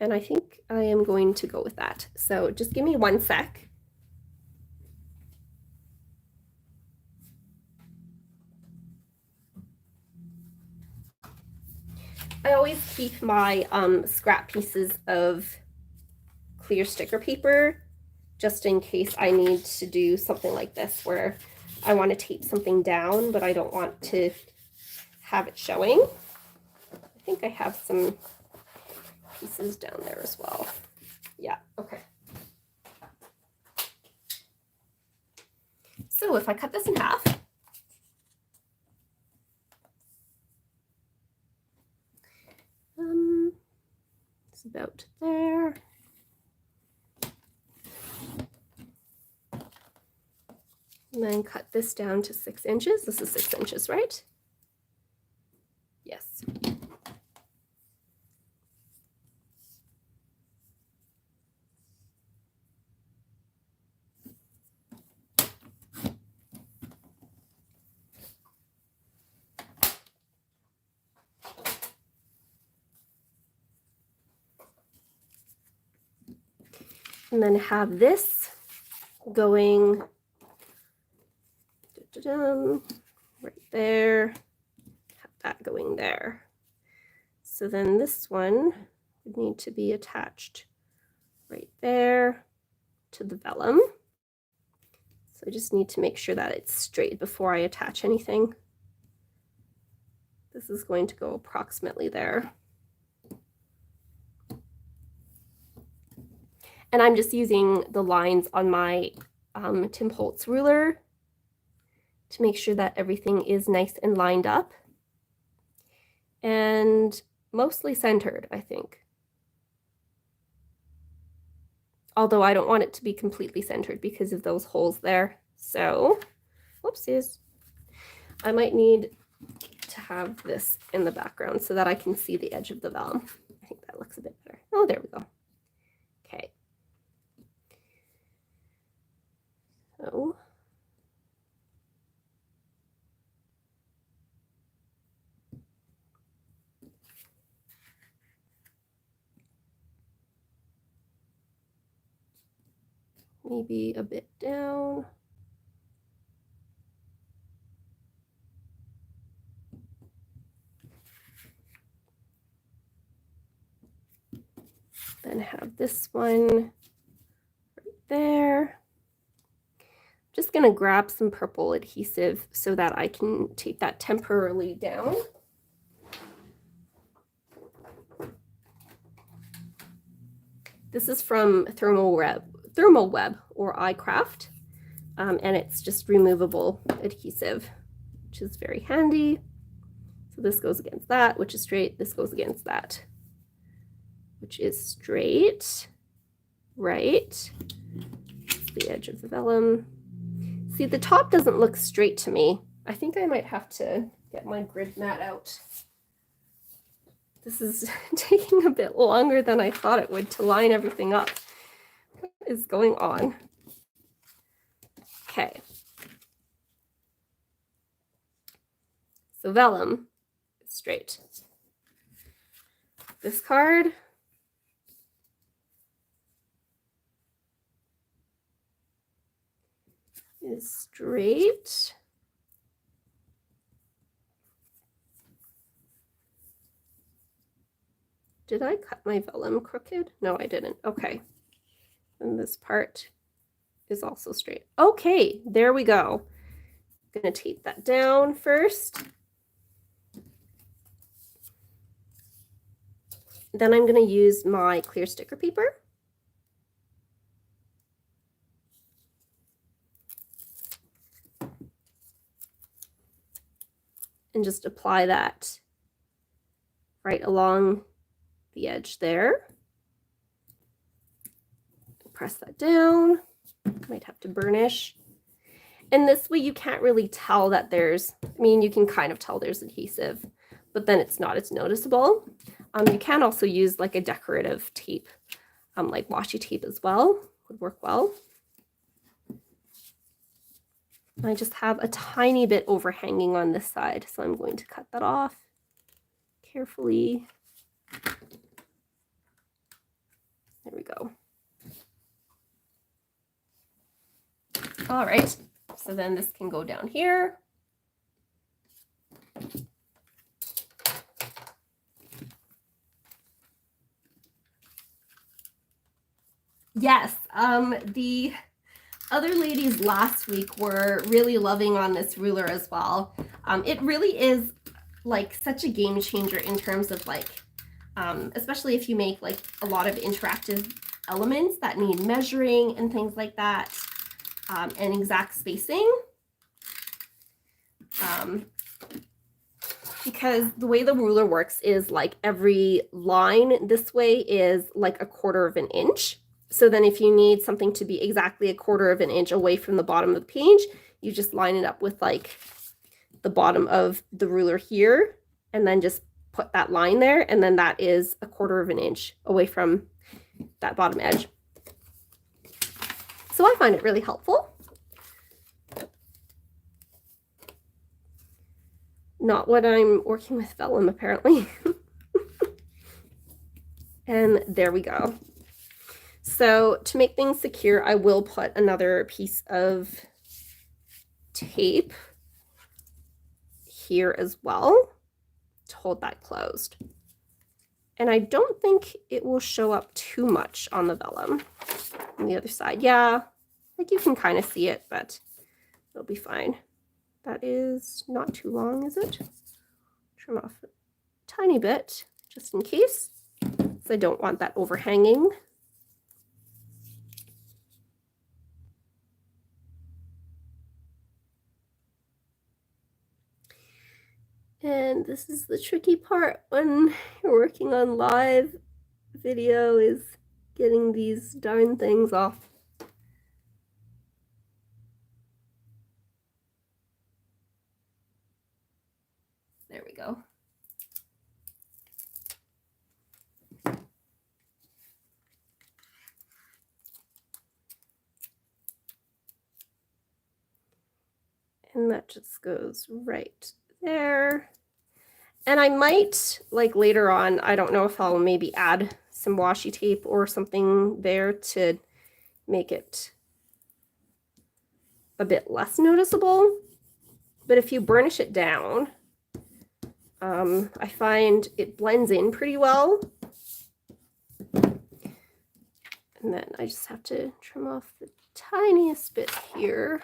And I think I am going to go with that. So just give me 1 sec. I always keep my scrap pieces of clear sticker paper just in case I need to do something like this where I want to tape something down, but I don't want to have it showing. I think I have some pieces down there as well. Yeah, okay. So if I cut this in half, it's about there. And then cut this down to 6 inches. This is 6 inches, right? Yes. And then have this going right there, have that going there. So then this one would need to be attached right there to the vellum. So I just need to make sure that it's straight before I attach anything. This is going to go approximately there. And I'm just using the lines on my Tim Holtz ruler to make sure that everything is nice and lined up and mostly centered, I think. Although I don't want it to be completely centered because of those holes there. So, whoopsies. I might need to have this in the background so that I can see the edge of the vellum. I think that looks a bit better. Oh, there we go. Okay. So maybe a bit down. Then have this one right there. Just going to grab some purple adhesive so that I can tape that temporarily down. This is from Thermal Web or iCraft, and it's just removable adhesive, which is very handy. So this goes against that, which is straight. This goes against that, which is straight, right? That's the edge of the vellum. See, the top doesn't look straight to me. I think I might have to get my grid mat out. This is taking a bit longer than I thought it would to line everything up. What is going on? Okay. So vellum is straight. This card is straight. Did I cut my vellum crooked? No, I didn't. Okay. And this part is also straight. Okay, there we go. I'm going to tape that down first. Then I'm going to use my clear sticker paper. And just apply that right along the edge there. Press that down. Might have to burnish. And this way you can't really tell that there's, I mean, you can kind of tell there's adhesive, but then it's not as noticeable. You can also use like a decorative tape, like washi tape as well, would work well. I just have a tiny bit overhanging on this side, so I'm going to cut that off carefully. There we go. All right, so then this can go down here. Yes, the other ladies last week were really loving on this ruler as well. It really is like such a game changer in terms of like, especially if you make like a lot of interactive elements that need measuring and things like that, and exact spacing. Because the way the ruler works is like every line this way is like 1/4 of an inch. So then if you need something to be exactly 1/4 of an inch away from the bottom of the page, you just line it up with like the bottom of the ruler here, and then just put that line there, and then that is 1/4 of an inch away from that bottom edge. So I find it really helpful. Not when I'm working with vellum, apparently. And there we go. So to make things secure, I will put another piece of tape here as well to hold that closed. And I don't think it will show up too much on the vellum. On the other side, yeah, like you can kind of see it, but it'll be fine. That is not too long, is it? Trim off a tiny bit, just in case, because I don't want that overhanging. And this is the tricky part when you're working on live video, is getting these darn things off. There we go. And that just goes right there. And I might, like later on, I don't know if I'll maybe add some washi tape or something there to make it a bit less noticeable. But if you burnish it down, I find it blends in pretty well. And then I just have to trim off the tiniest bit here.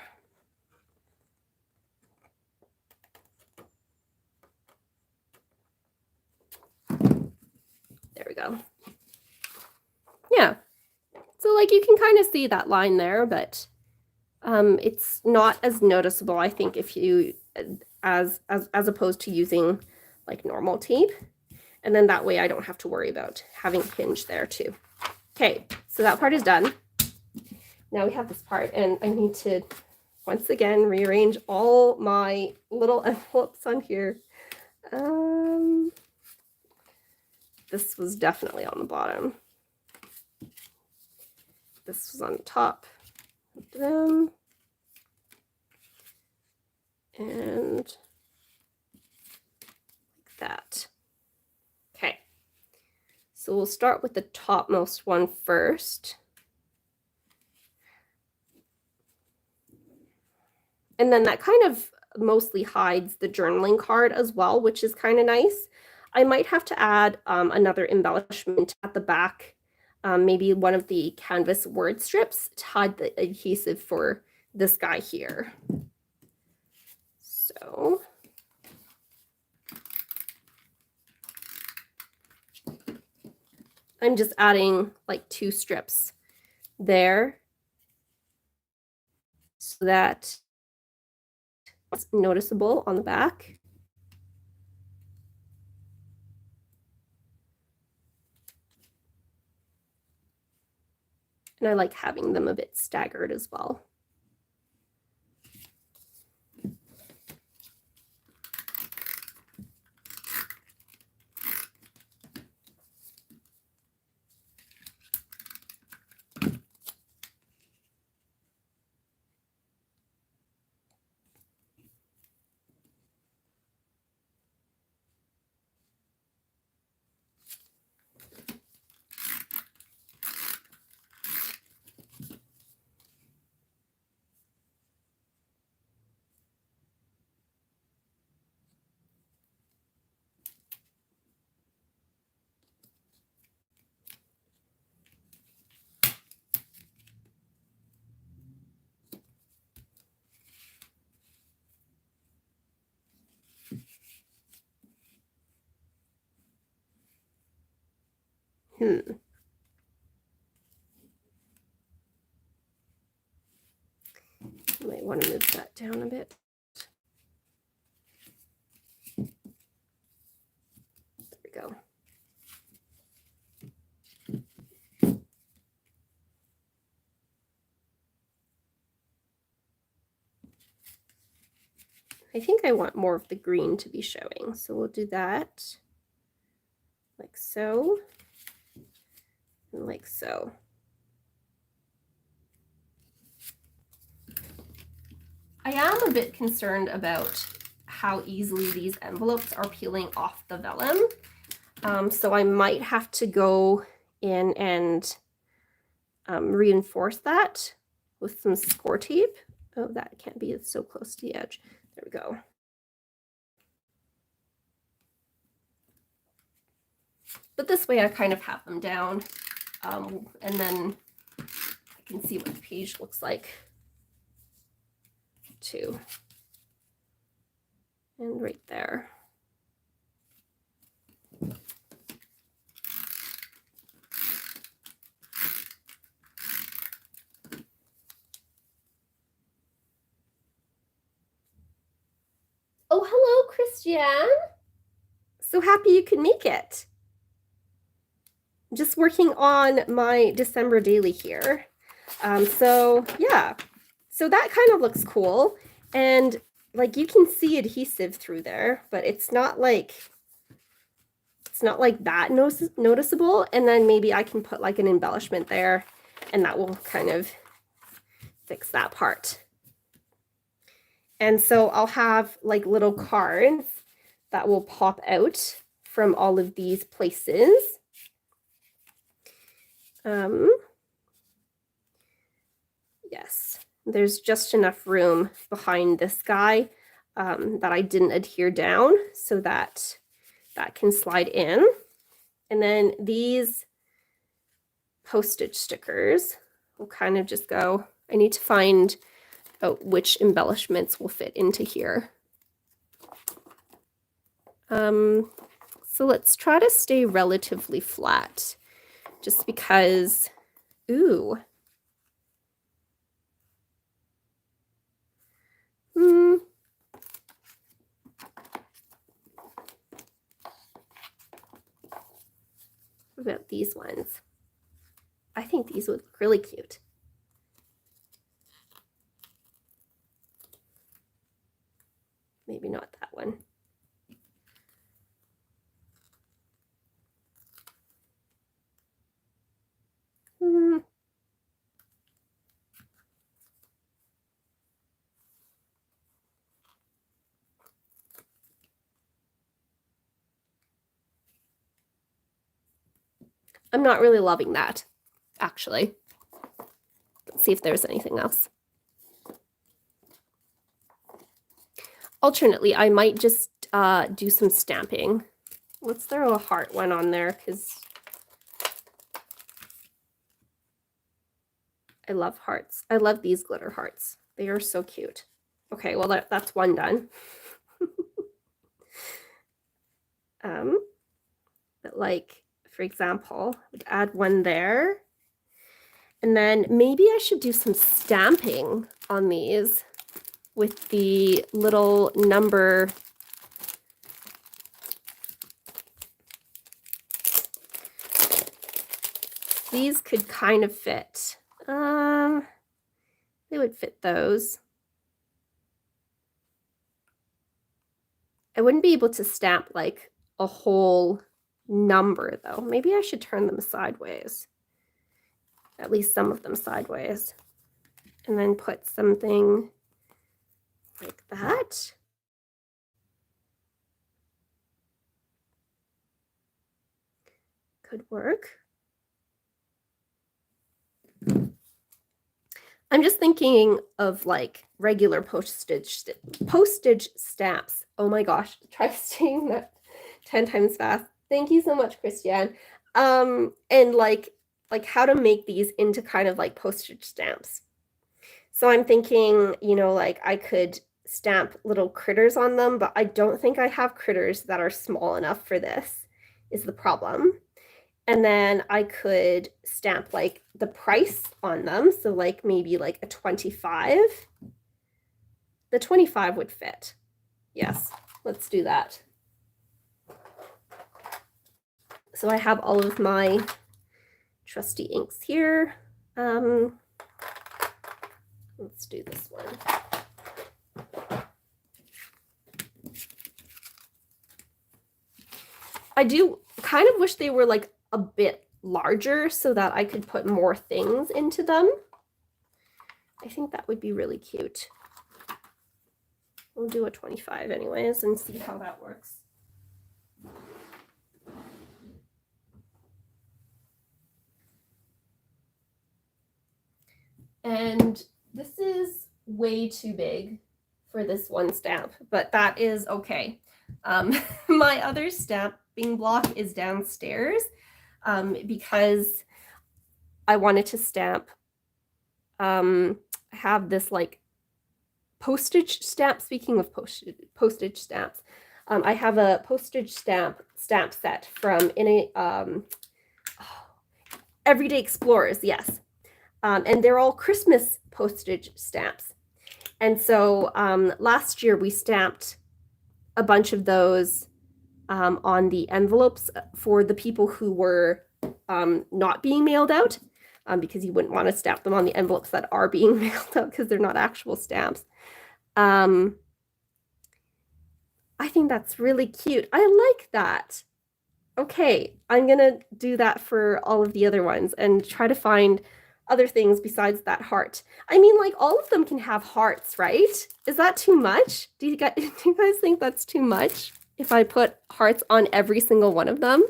There we go. Yeah. So like you can kind of see that line there, but it's not as noticeable, I think, if you as opposed to using like normal tape. And then that way I don't have to worry about having a hinge there too. Okay, so that part is done. Now we have this part, and I need to once again rearrange all my little envelopes on here. This was definitely on the bottom. This was on the top of them. And like that. Okay. So we'll start with the topmost one first. And then that kind of mostly hides the journaling card as well, which is kind of nice. I might have to add another embellishment at the back, maybe one of the canvas word strips to hide the adhesive for this guy here. So I'm just adding like 2 strips there so that it's noticeable on the back. And I like having them a bit staggered as well. Might want to move that down a bit. There we go. I think I want more of the green to be showing, so we'll do that like so, and like so. I am a bit concerned about how easily these envelopes are peeling off the vellum. So I might have to go in and reinforce that with some score tape. Oh, that can't be, it's so close to the edge. There we go. But this way I kind of have them down, and then I can see what the page looks like too. And right there. Oh, hello, Christiane. So happy you could make it. I'm just working on my December daily here. So yeah, so that kind of looks cool. And like you can see adhesive through there, but it's not like that noticeable. And then maybe I can put like an embellishment there, and that will kind of fix that part. And so I'll have like little cards that will pop out from all of these places. Yes, there's just enough room behind this guy that I didn't adhere down, so that can slide in. And then these postage stickers will kind of just go. I need to find out which embellishments will fit into here. So let's try to stay relatively flat, just because, ooh. What about these ones? I think these would look really cute. Maybe not that one. I'm not really loving that, actually. Let's see if there's anything else. Alternately, I might just do some stamping. Let's throw a heart one on there, because I love hearts. I love these glitter hearts. They are so cute. Okay, well, that's one done. But like, for example, I'd add one there. And then maybe I should do some stamping on these with the little number. These could kind of fit. They would fit those. I wouldn't be able to stamp like a whole number though. Maybe I should turn them sideways. At least some of them sideways. And then put something like that. Could work. I'm just thinking of like regular postage stamps. Oh my gosh, try saying that 10 times fast. Thank you so much, Christiane. And like how to make these into kind of like postage stamps. So I'm thinking, you know, like I could stamp little critters on them, but I don't think I have critters that are small enough for this, is the problem. And then I could stamp like the price on them. So like maybe like a 25. The 25 would fit. Yes, let's do that. So I have all of my trusty inks here. Let's do this one. I do kind of wish they were like a bit larger so that I could put more things into them. I think that would be really cute. We'll do a 25 anyways and see how that works. And this is way too big for this one stamp, but that is okay. My other stamping block is downstairs because I wanted to stamp, have this like postage stamp. Speaking of postage stamps, I have a postage stamp set from Everyday Explorers, yes. And they're all Christmas postage stamps. And so last year we stamped a bunch of those on the envelopes for the people who were not being mailed out, because you wouldn't want to stamp them on the envelopes that are being mailed out because they're not actual stamps. I think that's really cute. I like that. Okay, I'm gonna do that for all of the other ones and try to find other things besides that heart. I mean, like, all of them can have hearts, right? Is that too much? Do you guys think that's too much if I put hearts on every single one of them?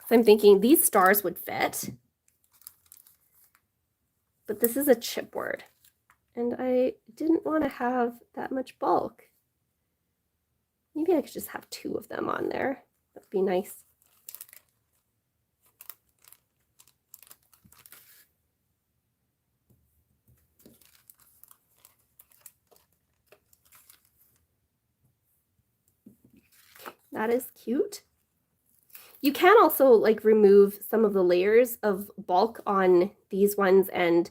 So I'm thinking these stars would fit, but this is a chipboard, and I didn't want to have that much bulk. Maybe I could just have 2 of them on there. That'd be nice. That is cute. You can also like remove some of the layers of bulk on these ones and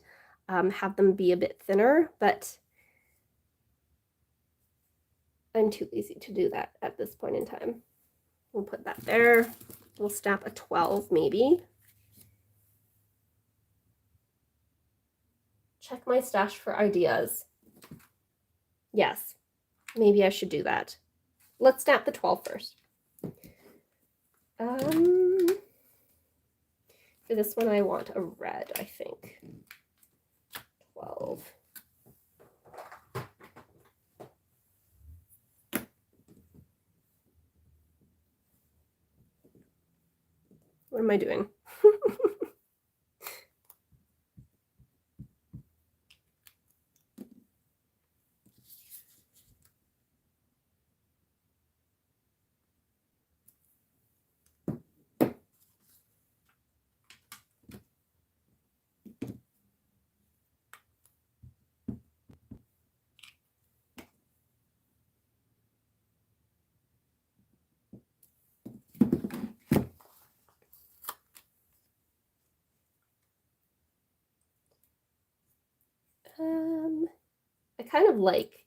have them be a bit thinner, but I'm too lazy to do that at this point in time. We'll put that there. We'll stamp a 12 maybe. Check my stash for ideas. Yes, maybe I should do that. Let's stamp the 12 first. For this one, I want a red, I think. 12. What am I doing? I kind of like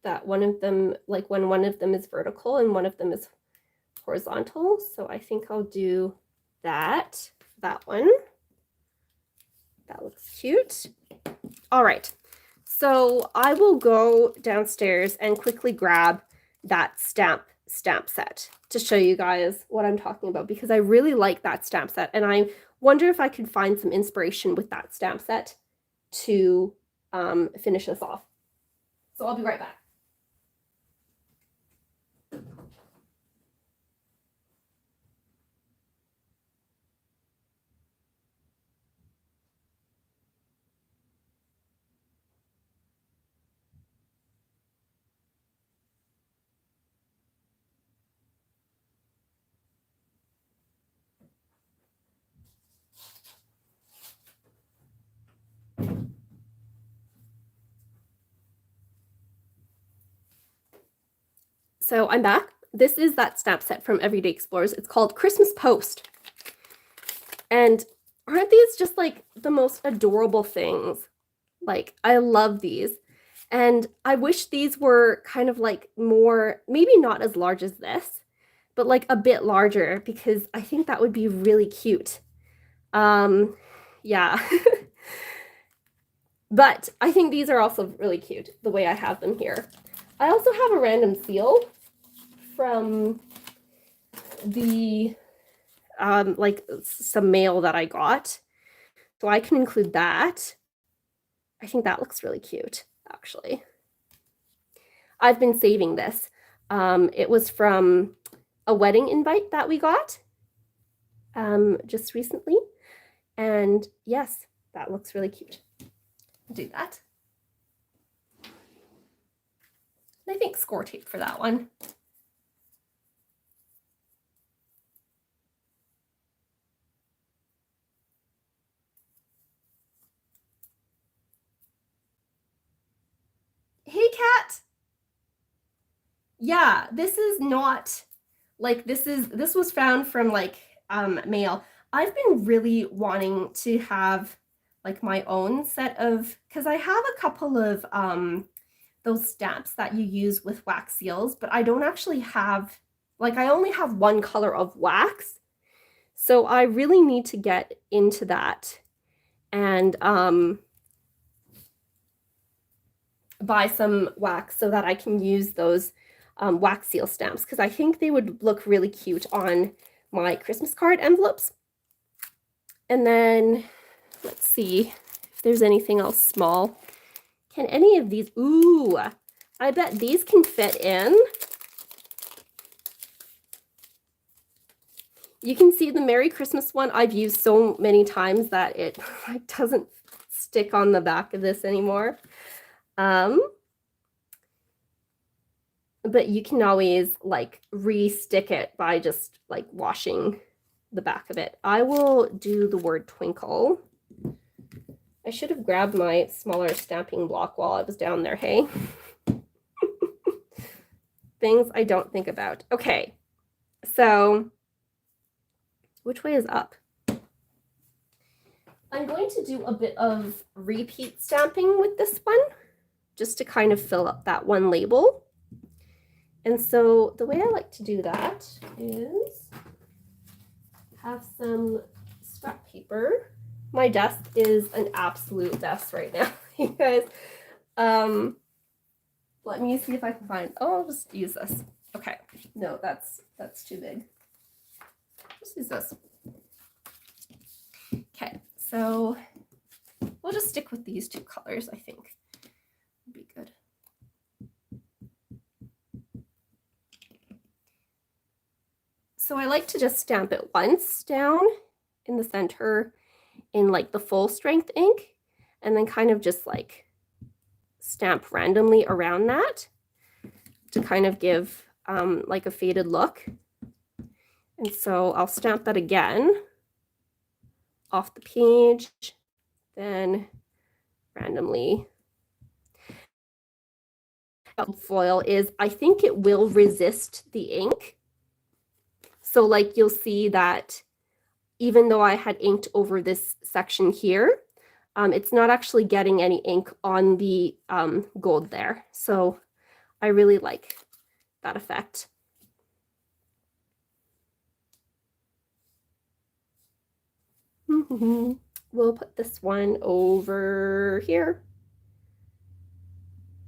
that one of them, like when one of them is vertical and one of them is horizontal. So I think I'll do that one. That looks cute. All right. So I will go downstairs and quickly grab that stamp set to show you guys what I'm talking about, because I really like that stamp set and I wonder if I could find some inspiration with that stamp set to finish this off. So I'll be right back. So I'm back. This is that stamp set from Everyday Explorers. It's called Christmas Post. And aren't these just like the most adorable things? Like, I love these. And I wish these were kind of like more, maybe not as large as this, but like a bit larger, because I think that would be really cute. Yeah. But I think these are also really cute, the way I have them here. I also have a random seal from the, like some mail that I got. So I can include that. I think that looks really cute, actually. I've been saving this. It was from a wedding invite that we got just recently. And yes, that looks really cute. I'll do that. And I think score tape for that one. Hey, cat. Yeah, this is not like this was found from like mail. I've been really wanting to have like my own set of, because I have a couple of those stamps that you use with wax seals, but I don't actually have, like I only have one color of wax. So I really need to get into that and buy some wax so that I can use those wax seal stamps, because I think they would look really cute on my Christmas card envelopes. And then let's see if there's anything else small. Can any of these, ooh, I bet these can fit in. You can see the Merry Christmas one I've used so many times that it like doesn't stick on the back of this anymore. But you can always like re-stick it by just like washing the back of it. I will do the word twinkle. I should have grabbed my smaller stamping block while I was down there, hey? Things I don't think about. Okay, so which way is up? I'm going to do a bit of repeat stamping with this one, just to kind of fill up that one label. And so the way I like to do that is have some scrap paper. My desk is an absolute mess right now, you guys. Let me see if I can find, oh, I'll just use this. Okay, no, that's too big. Just use this. Okay, so we'll just stick with these two colors, I think. Would be good. So I like to just stamp it once down in the center in like the full strength ink, and then kind of just like stamp randomly around that to kind of give like a faded look. And so I'll stamp that again off the page, then randomly. Foil is, I think it will resist the ink. So like you'll see that even though I had inked over this section here, it's not actually getting any ink on the gold there. So I really like that effect. We'll put this one over here.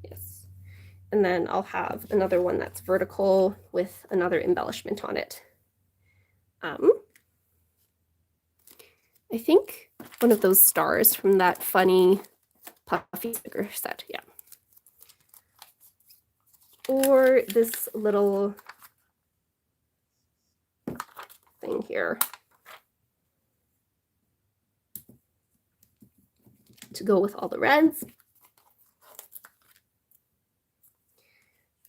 Yes. And then I'll have another one that's vertical with another embellishment on it. I think one of those stars from that funny puffy sticker set, yeah. Or this little thing here to go with all the reds.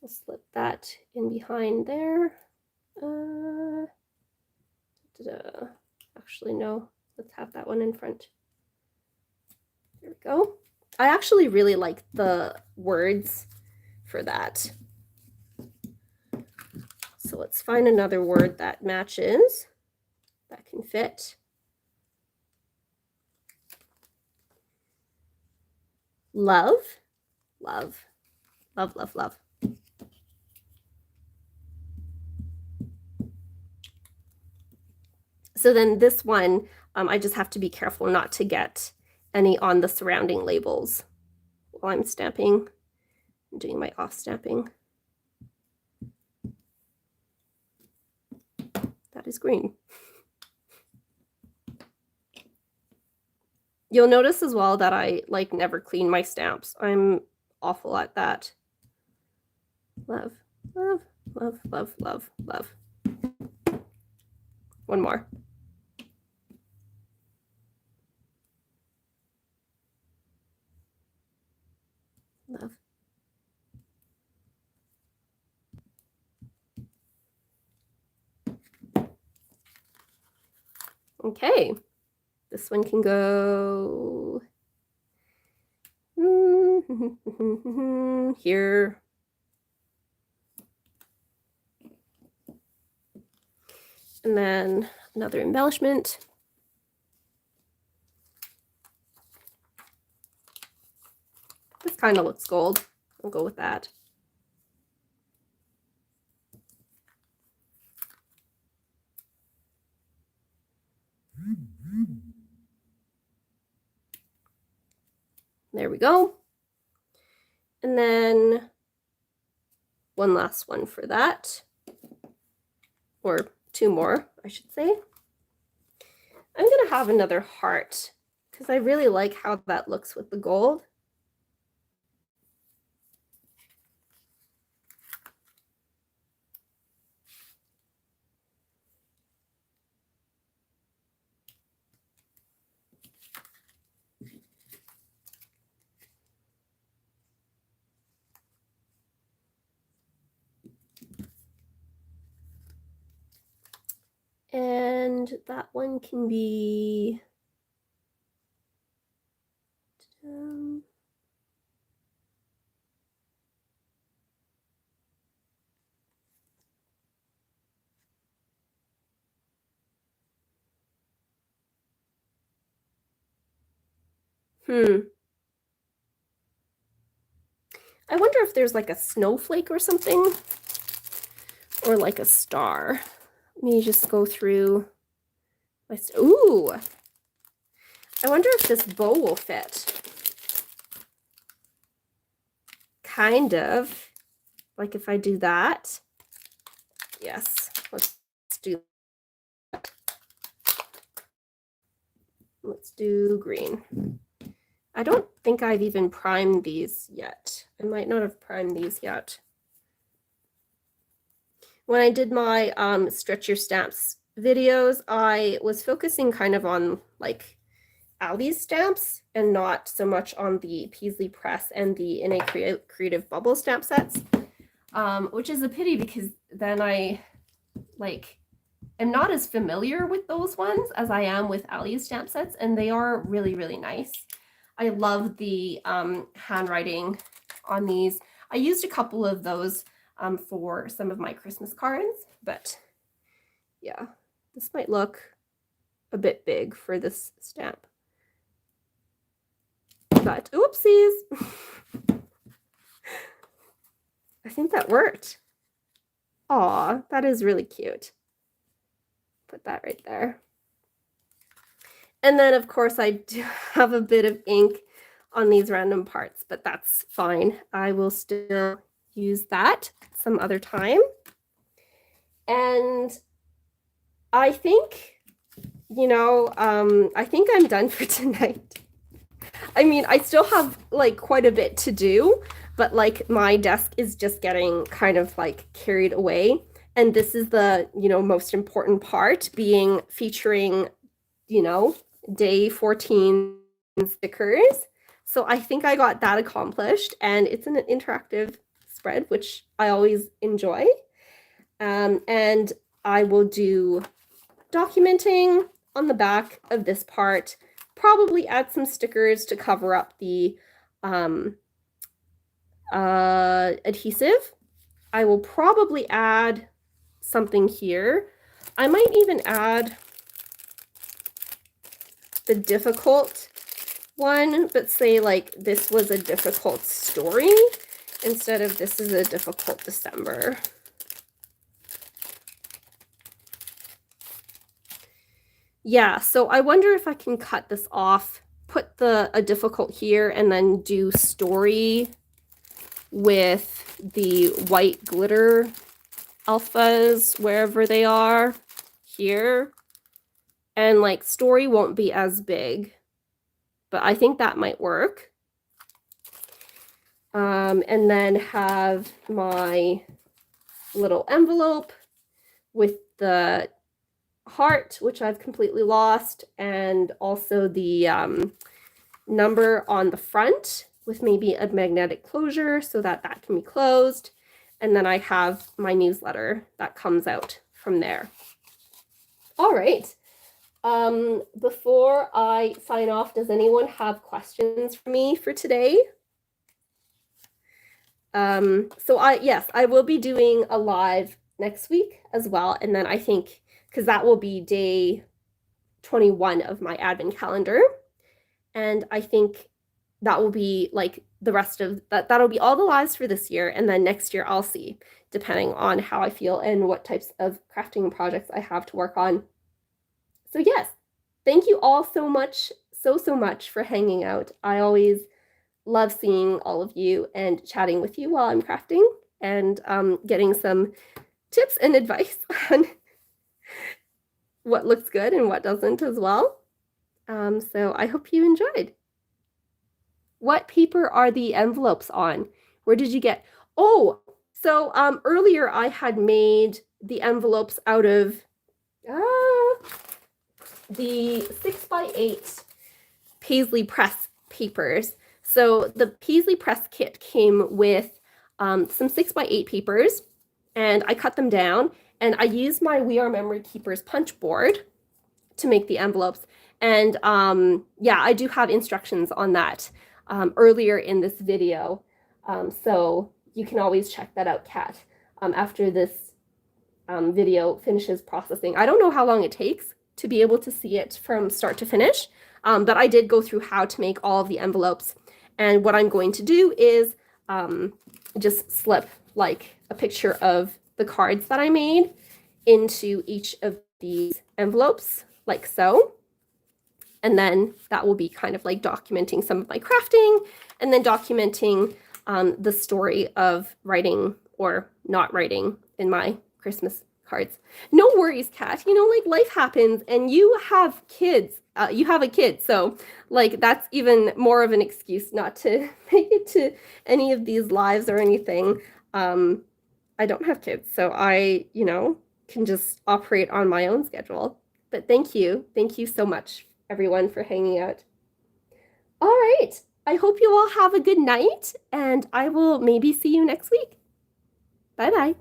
We'll slip that in behind there. Actually, no. Let's have that one in front. There we go. I actually really like the words for that. So let's find another word that matches, that can fit. Love, love, love, love, love. So then this one, I just have to be careful not to get any on the surrounding labels while I'm stamping, doing my off stamping. That is green. You'll notice as well that I like never clean my stamps. I'm awful at that. Love, love, love, love, love, love. One more. Love. Okay, this one can go here. And then another embellishment. This kind of looks gold. I'll go with that. There we go. And then one last one for that. Or two more, I should say. I'm going to have another heart because I really like how that looks with the gold. And that one can be I wonder if there's like a snowflake or something, or like a star. Let me just go through my ooh! I wonder if this bow will fit. Kind of. Like if I do that. Yes, let's do that. Let's do green. I don't think I've even primed these yet. I might not have primed these yet. When I did my Stretch Your Stamps videos, I was focusing kind of on like Ali's stamps and not so much on the Peasley Press and the In a Creative Bubble stamp sets, which is a pity because then I like am not as familiar with those ones as I am with Ali's stamp sets, and they are really, really nice. I love the handwriting on these. I used a couple of those for some of my Christmas cards, but yeah, this might look a bit big for this stamp. But oopsies. I think that worked. Aw, that is really cute. Put that right there. And then, of course, I do have a bit of ink on these random parts, but that's fine. I will still use that some other time. And I think, you know, I think I'm done for tonight. I mean, I still have like quite a bit to do, but like my desk is just getting kind of like carried away. And this is the, you know, most important part, being featuring, you know, day 14 stickers. So I think I got that accomplished, and it's an interactive spread, which I always enjoy. And I will do documenting on the back of this part, probably add some stickers to cover up the adhesive. I will probably add something here. I might even add the difficult one, but say like this was a difficult story instead of this is a difficult December. Yeah, so I wonder if I can cut this off, put a difficult here, and then do story with the white glitter alphas wherever they are here. And like story won't be as big, but I think that might work. And then have my little envelope with the heart, which I've completely lost, and also the number on the front with maybe a magnetic closure so that that can be closed. And then I have my newsletter that comes out from there. All right. Before I sign off, does anyone have questions for me for today? Yes, I will be doing a live next week as well. And then I think, because that will be day 21 of my advent calendar. And I think that will be like the rest of that. That'll be all the lives for this year. And then next year I'll see, depending on how I feel and what types of crafting projects I have to work on. So yes, thank you all so much, so much for hanging out. I always love seeing all of you and chatting with you while I'm crafting and getting some tips and advice on what looks good and what doesn't as well. So I hope you enjoyed. What paper are the envelopes on? Where did you get? Oh, so earlier I had made the envelopes out of the 6x8 Paisley Press papers. So the Paisley Press kit came with some 6x8 papers, and I cut them down, and I used my We Are Memory Keepers punch board to make the envelopes. And yeah, I do have instructions on that earlier in this video. So you can always check that out, Kat, after this video finishes processing. I don't know how long it takes to be able to see it from start to finish, but I did go through how to make all of the envelopes. And what I'm going to do is just slip like a picture of the cards that I made into each of these envelopes, like so. And then that will be kind of like documenting some of my crafting and then documenting the story of writing or not writing in my Christmas cards. No worries, Kat. You know, like life happens and you have kids. You have a kid. So like that's even more of an excuse not to make it to any of these lives or anything. I don't have kids. So I, you know, can just operate on my own schedule. But thank you. Thank you so much, everyone, for hanging out. All right. I hope you all have a good night, and I will maybe see you next week. Bye-bye.